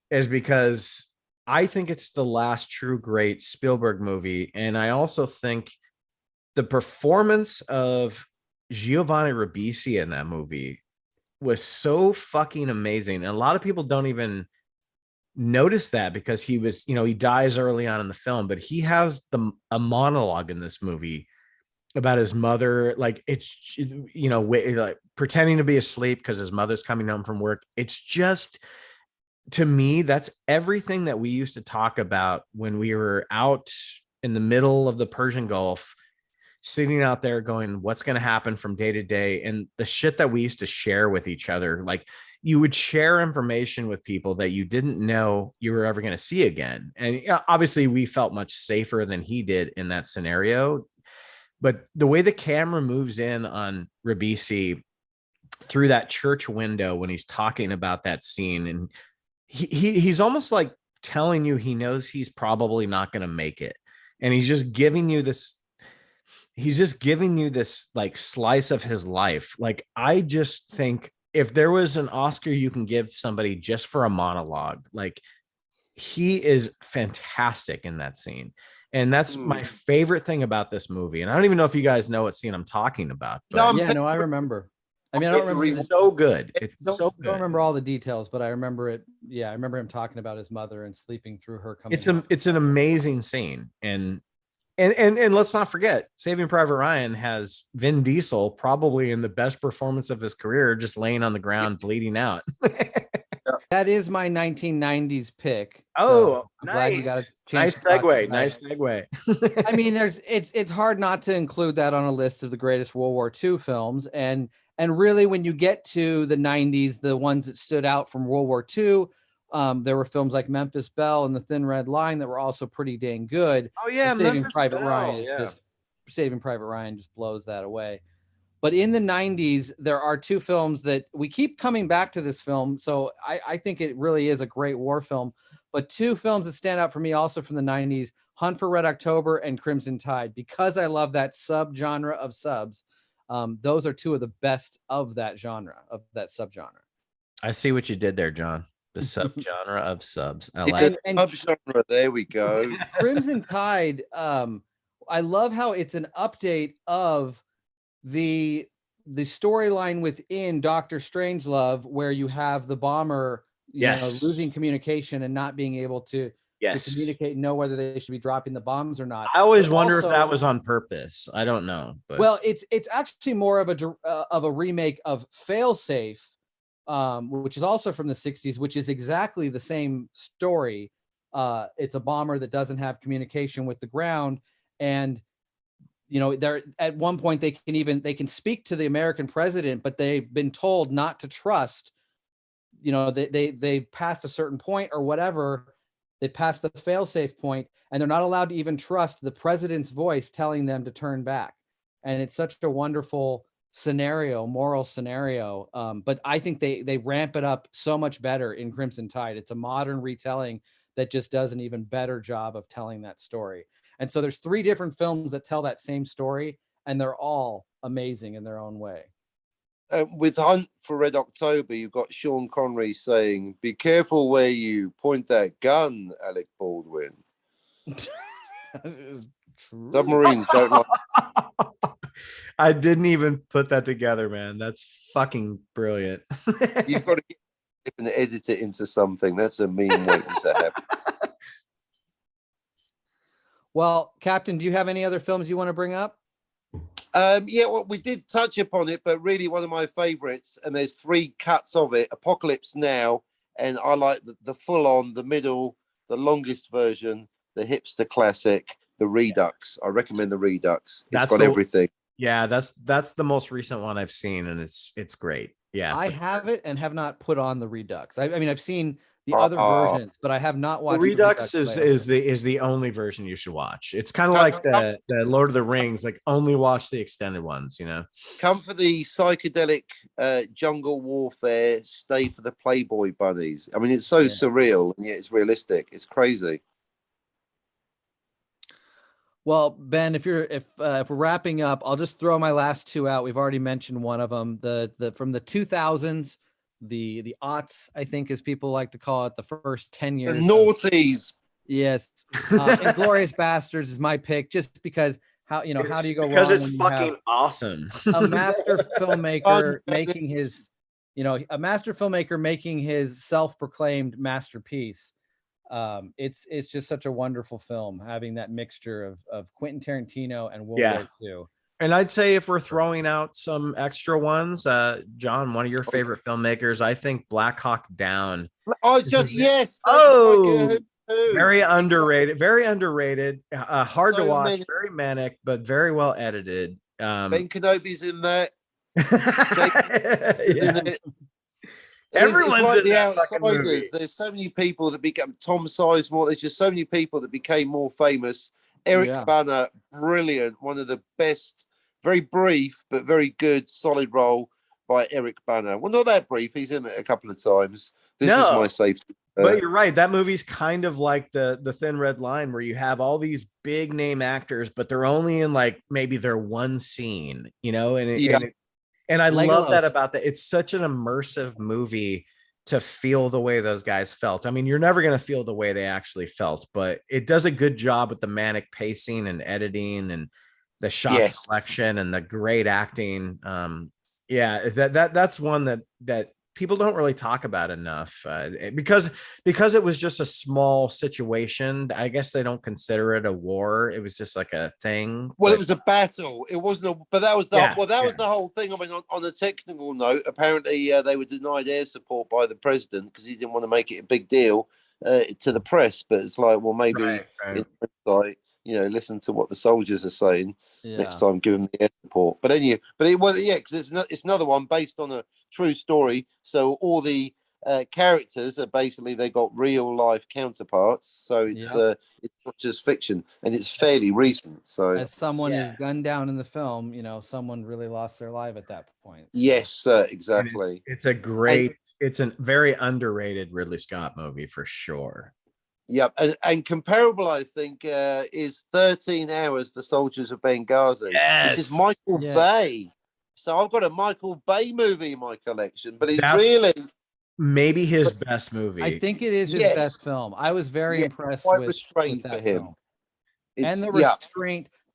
is because I think it's the last true great Spielberg movie, and I also think the performance of Giovanni Ribisi in that movie was so fucking amazing, and a lot of people don't even notice that because he was, he dies early on in the film, but he has a monologue in this movie about his mother, like it's like pretending to be asleep because his mother's coming home from work. It's just, to me, that's everything that we used to talk about when we were out in the middle of the Persian Gulf, sitting out there going, what's going to happen from day to day, and the shit that we used to share with each other. Like you would share information with people that you didn't know you were ever going to see again. And obviously we felt much safer than he did in that scenario. But the way the camera moves in on Ribisi through that church window when he's talking about that scene, and he's almost like telling you he knows he's probably not going to make it, and he's just giving you this like slice of his life. Like, I just think if there was an Oscar you can give somebody just for a monologue, like, he is fantastic in that scene. And that's my favorite thing about this movie. And I don't even know if you guys know what scene I'm talking about. But yeah, no, I remember. I mean, I don't remember. It's so good. It's so good. I don't remember all the details, but I remember it. Yeah, I remember him talking about his mother and sleeping through her coming. It's an amazing scene. And let's not forget, Saving Private Ryan has Vin Diesel probably in the best performance of his career, just laying on the ground bleeding out. That is my 1990s pick. Oh, I'm nice. glad you got a Nice segue. Nice segue. I mean, it's hard not to include that on a list of the greatest World War II films. And really, when you get to the 90s, the ones that stood out from World War II, there were films like Memphis Belle and The Thin Red Line that were also pretty dang good. Oh yeah, Saving Private Ryan just blows that away. But in the 90s, there are two films that we keep coming back to this film. So I think it really is a great war film. But two films that stand out for me also from the 90s, Hunt for Red October and Crimson Tide, because I love that subgenre of subs. Those are two of the best of that genre, of that subgenre. I see what you did there, John. The subgenre of subs. I like and subgenre. There we go. Crimson Tide. I love how it's an update of the storyline within Doctor Strangelove, where you have the bomber, you know, losing communication and not being able to communicate and know whether they should be dropping the bombs or not. I always wonder if that was on purpose. I don't know. But. Well, it's actually more of a remake of Failsafe, which is also from the 60s, which is exactly the same story. It's a bomber that doesn't have communication with the ground, and you know, they're at one point they can speak to the American president, but they've been told not to trust. You know, they passed a certain point or whatever. They passed the fail-safe point, and they're not allowed to even trust the president's voice telling them to turn back. And it's such a wonderful scenario, moral scenario. But I think they ramp it up so much better in Crimson Tide. It's a modern retelling that just does an even better job of telling that story. And so there's three different films that tell that same story, and they're all amazing in their own way. With Hunt for Red October, you've got Sean Connery saying, "Be careful where you point that gun, Alec Baldwin." Submarines don't like. I didn't even put that together, man. That's fucking brilliant. You've got to get and edit it into something. That's a meme waiting to happen. Well, Captain, do you have any other films you want to bring up? Yeah, well, we did touch upon it, but really one of my favorites, and there's three cuts of it, Apocalypse Now, and I like the full-on, the middle, the longest version, the hipster classic, the Redux. I recommend the Redux. It's got everything. Yeah, that's the most recent one I've seen, and it's great. Yeah, I have it and have not put on the Redux. I mean, I've seen the other versions, but I have not watched. Redux is the only version you should watch. It's kind of like the Lord of the Rings, like only watch the extended ones, you know. Come for the psychedelic jungle warfare, stay for the Playboy bunnies. I mean, it's so surreal and yet it's realistic. It's crazy. Well, Ben, if we're wrapping up, I'll just throw my last two out. We've already mentioned one of them. The from the 2000s. The aughts, I think, as people like to call it, the first 10 years. The noughties. Yes. Inglourious Bastards is my pick, just because how do you go because wrong? Because it's fucking awesome. A master filmmaker making his self-proclaimed masterpiece. It's just such a wonderful film, having that mixture of Quentin Tarantino and World War II. And I'd say if we're throwing out some extra ones, John, one of your favorite filmmakers, I think Black Hawk Down. Very underrated, hard to watch, very manic, but very well edited. Ben Kenobi's in that. Everyone's like in that fucking movie. There's so many people that become Tom Sizemore. There's just so many people that became more famous. Eric Bana, brilliant, one of the best. Very brief, but very good, solid role. by Eric Bana. Well, not that brief. He's in it a couple of times. This is No. my safe. But you're right. That movie's kind of like the Thin Red Line, where you have all these big name actors, but they're only in like maybe their one scene, you know. And I love that about that. It's such an immersive movie to feel the way those guys felt. I mean, you're never going to feel the way they actually felt, but it does a good job with the manic pacing and editing and the shot selection and the great acting. That's one that people don't really talk about enough because it was just a small situation. I guess they don't consider it a war. It was just like a thing. Well, it was a battle. It wasn't but that was the was the whole thing. I mean, on a technical note, apparently they were denied air support by the president because he didn't want to make it a big deal to the press. But it's like, well, maybe it's like, you know, listen to what the soldiers are saying next time, give them the air support. But then because it's another one based on a true story. So all the characters are basically, they got real life counterparts. So it's not just fiction, and it's fairly recent. So as someone is gunned down in the film, you know, someone really lost their life at that point. Yes, exactly. It's a very underrated Ridley Scott movie for sure. Yep, and comparable, I think, is 13 Hours, The Soldiers of Benghazi, which is Michael Bay. So I've got a Michael Bay movie in my collection, but it's really maybe his best movie. I think it is his best film. I was very impressed with restraint for him. And the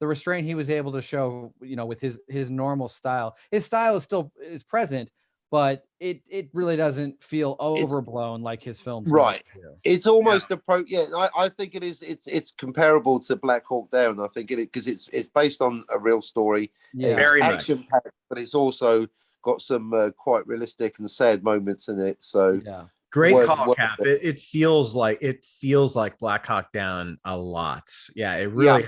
restraint he was able to show, you know, with his normal style. His style is present, but it really doesn't feel overblown like his films. Right. It's almost I think it is. It's comparable to Black Hawk Down. I think because it's based on a real story. Yeah. It's Very action-packed, but it's also got some quite realistic and sad moments in it. So great call, Cap. It feels like Black Hawk Down a lot. Yeah, it really.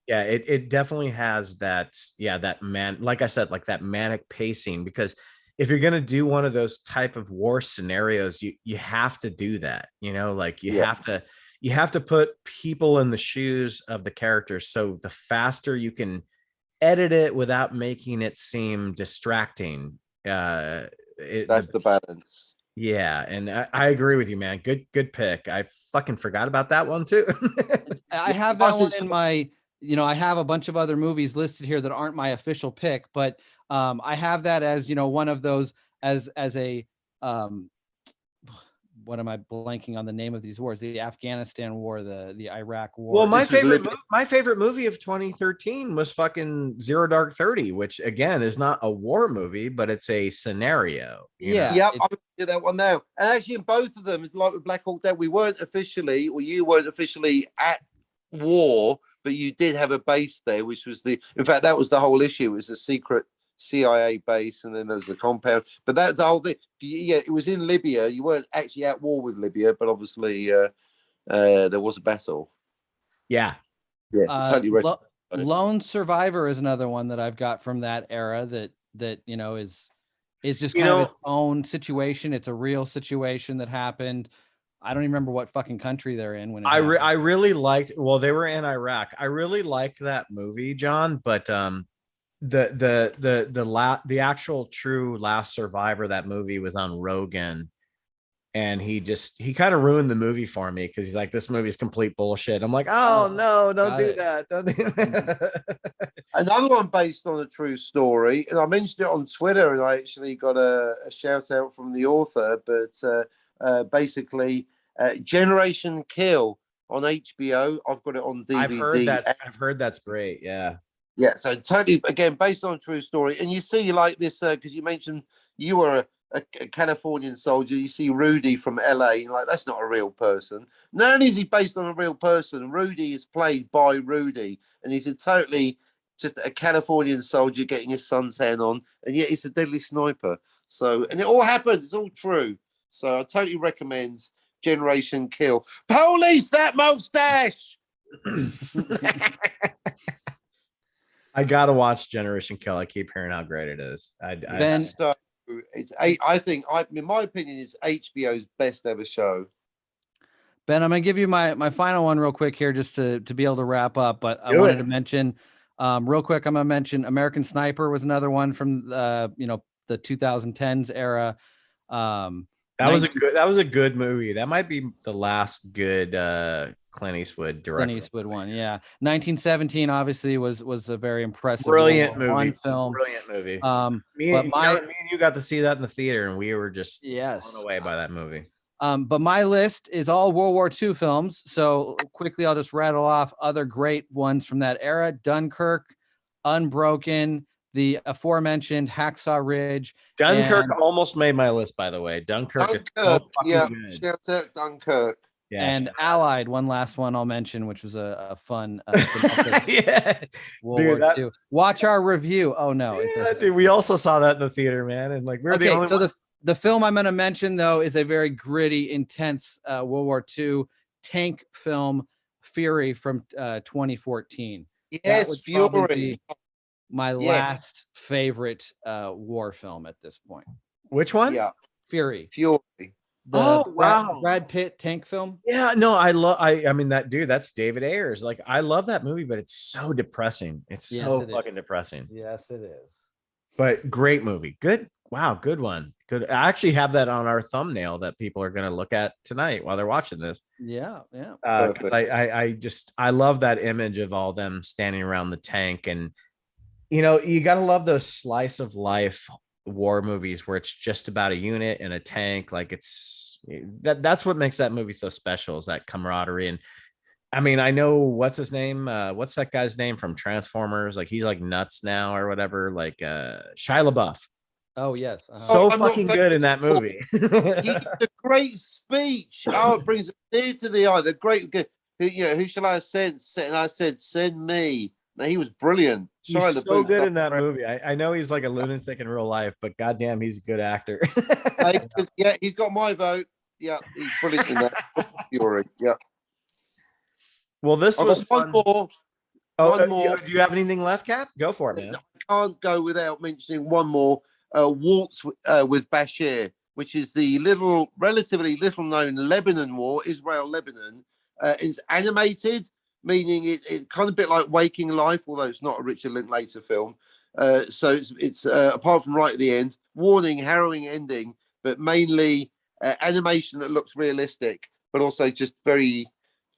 Yeah, it definitely has that. Yeah, that like I said, like that manic pacing, because if you're going to do one of those type of war scenarios, you have to do that, you know, like you have to put people in the shoes of the characters. So the faster you can edit it without making it seem distracting. That's the balance. Yeah. And I agree with you, man. Good pick. I fucking forgot about that one too. I have that one in my, you know, I have a bunch of other movies listed here that aren't my official pick, but I have that as, you know, one of those as a what am I blanking on the name of these wars? The Afghanistan war, the Iraq war. Well, my favorite movie of 2013 was fucking Zero Dark 30, which again is not a war movie, but it's a scenario. I'm gonna do that one now. And actually, in both of them, it's like with Black Hawk Down, you weren't officially at war, but you did have a base there, which was in fact, that was the whole issue. It was a secret CIA base, and then there's the compound. But that's the whole thing. Yeah, it was in Libya. You weren't actually at war with Libya, but obviously there was a battle. Yeah. Totally. Lone Survivor is another one that I've got from that era that you know is just kind of its own situation. It's a real situation that happened. I don't even remember what fucking country they're in when I really liked. Well, they were in Iraq. I really liked that movie, John. But the actual true last survivor of that movie was on Rogan, and he kind of ruined the movie for me because he's like, this movie's complete bullshit. I'm like, no, don't do that. Another one based on a true story, and I mentioned it on Twitter, and I actually got a shout out from the author, but basically Generation Kill on HBO. I've got it on DVD. I've heard that's great. Yeah, so totally, again, based on a true story. And you see like this, because you mentioned you were a Californian soldier. You see Rudy from LA, and like, that's not a real person. Not only is he based on a real person, Rudy is played by Rudy, and he's totally just a Californian soldier getting his suntan on, and yet he's a deadly sniper. So, and it all happens, it's all true. So I totally recommend Generation Kill. Police that mustache! I gotta watch Generation Kill. I keep hearing how great it is. I think, in my opinion, it's HBO's best ever show. Ben, I'm gonna give you my final one real quick here, just to be able to wrap up. But I wanted to mention real quick. I'm gonna mention American Sniper was another one from the the 2010s era. That was a good movie. That might be the last good Clint Eastwood director. Clint Eastwood one, yeah. 1917 obviously was a very impressive brilliant movie. Film. Brilliant movie. Me and you got to see that in the theater, and we were just blown away by that movie. But my list is all World War II films. So quickly, I'll just rattle off other great ones from that era: Dunkirk, Unbroken, the aforementioned Hacksaw Ridge. Dunkirk almost made my list, by the way. Dunkirk is so fucking good. Shout out Dunkirk. Yeah, and Allied, one last one I'll mention, which was a fun yeah. World War II. Watch our review. Oh no, yeah, dude, we also saw that in the theater, man, and like we're the only one. The film I'm going to mention, though, is a very gritty, intense World War II tank film, Fury from 2014. Yes, Fury. My last favorite war film at this point. Which one? Yeah, Fury. Brad Pitt tank film. Yeah, no, I mean that dude, that's David Ayers. Like, I love that movie, but it's so depressing. It's so fucking depressing. Yes, it is. But great movie. Good. Wow, good one. Good. I actually have that on our thumbnail that people are going to look at tonight while they're watching this. Yeah. I love that image of all them standing around the tank, and you got to love those slice of life war movies where it's just about a unit and a tank. Like that's what makes that movie so special, is that camaraderie. And I mean, I know what's his name. What's that guy's name from Transformers? Like, he's like nuts now or whatever. Like Shia LaBeouf. Oh yes, so fucking good in that movie. The great speech. Oh, it brings a tear to the eye. The great, who shall I send? And I said, send me. Now, he was brilliant. He's so good in that movie. I know he's like a lunatic in real life, but goddamn, he's a good actor. Yeah, he's got my vote. Yeah, he's brilliant in that. Fury. Yeah. Well, this was one more. One more. Do you have anything left, Cap? Go for it, man. I can't go without mentioning one more. Waltz with Bashir, which is the relatively little known Lebanon War, Israel-Lebanon. It's animated, meaning it's kind of a bit like Waking Life, although it's not a Richard Linklater film. So it's apart from right at the end, warning, harrowing ending, but mainly animation that looks realistic, but also just very.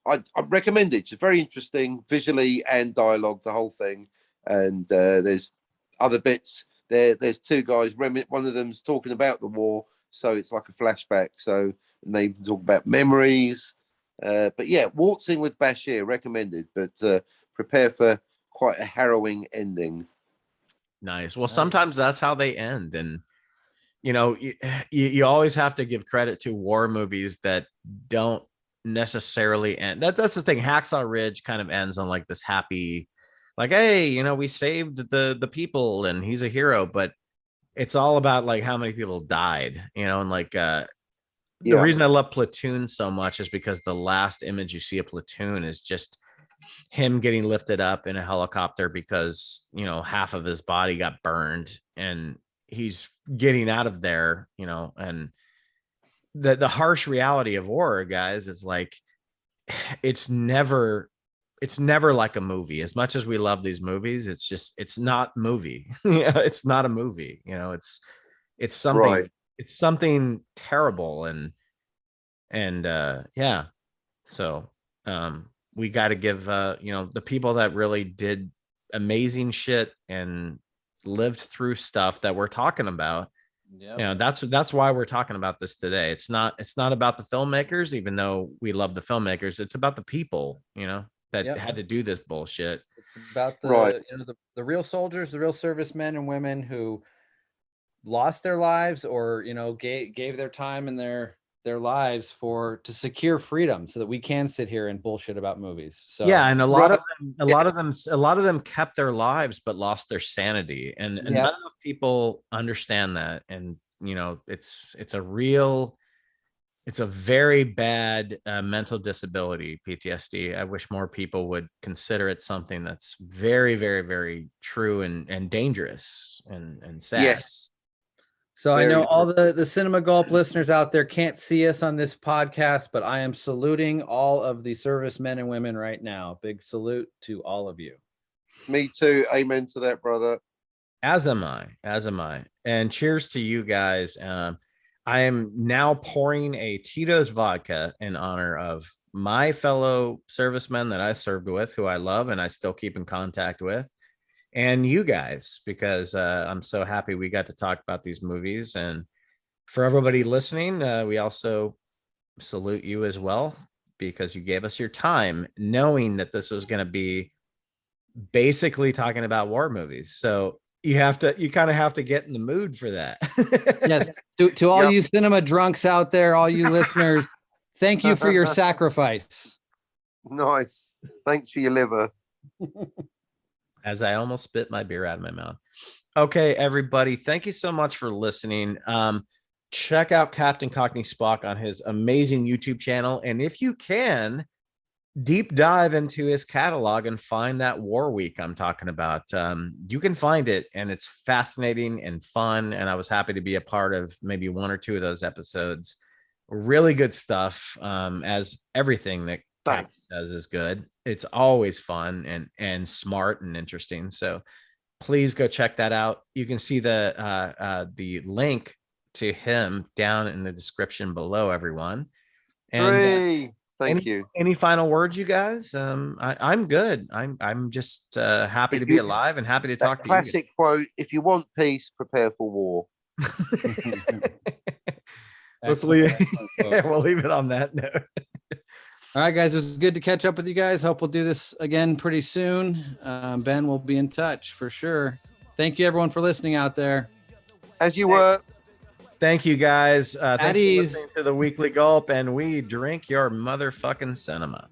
I recommend it. It's very interesting visually and dialogue, the whole thing. And there's other bits. There's two guys. One of them's talking about the war, so it's like a flashback. So and they talk about memories. But yeah, Waltzing with Bashir, recommended. But prepare for quite a harrowing ending. Nice. Well, sometimes that's how they end, and you always have to give credit to war movies that don't necessarily end. That's the thing. Hacksaw Ridge kind of ends on like this happy, like, hey, we saved the people and he's a hero, but it's all about like how many people died, and like the reason I love Platoon so much is because the last image you see of Platoon is just him getting lifted up in a helicopter because half of his body got burned and he's getting out of there, and the harsh reality of war, guys, is like it's never like a movie. As much as we love these movies, it's not movie. It's not a movie. It's something. Right. It's something terrible, and yeah. So we got to give the people that really did amazing shit and lived through stuff that we're talking about. Yeah, that's why we're talking about this today. It's not about the filmmakers, even though we love the filmmakers. It's about the people, that had to do this bullshit. It's about the real soldiers, the real servicemen and women who lost their lives or gave their time and their lives to secure freedom so that we can sit here and bullshit about movies. So yeah, and a lot of them kept their lives but lost their sanity, and none of people understand that. And it's a very bad mental disability, PTSD. I wish more people would consider it something that's very, very, very true and dangerous and sad. Yes. So I know all the Cinema Gulp listeners out there can't see us on this podcast, but I am saluting all of the servicemen and women right now. Big salute to all of you. Me too. Amen to that, brother. As am I. As am I. And cheers to you guys. I am now pouring a Tito's vodka in honor of my fellow servicemen that I served with, who I love and I still keep in contact with, and you guys, because I'm so happy we got to talk about these movies. And for everybody listening, we also salute you as well, because you gave us your time knowing that this was going to be basically talking about war movies. So you kind of have to get in the mood for that. Yes. To all you cinema drunks out there, all you listeners, thank you for your sacrifice. Nice. Thanks for your liver. As I almost spit my beer out of my mouth. Okay, everybody, thank you so much for listening. Check out Captain Cockney Spock on his amazing YouTube channel. And if you can, deep dive into his catalog and find that War Week I'm talking about. You can find it, and it's fascinating and fun. And I was happy to be a part of maybe one or two of those episodes. Really good stuff. As everything that Captain does is good. It's always fun and smart and interesting. So please go check that out. You can see the link to him down in the description below, everyone. And thank you. Any final words, you guys? I'm good. I'm just happy to be alive and happy to talk to you. Classic quote: "If you want peace, prepare for war." Let's leave. We'll leave it on that note. All right, guys, it was good to catch up with you guys. Hope we'll do this again pretty soon. Ben will be in touch for sure. Thank you, everyone, for listening out there. As you were. Thank you, guys. Thanks for listening to the Weekly Gulp, and we drink your motherfucking cinema.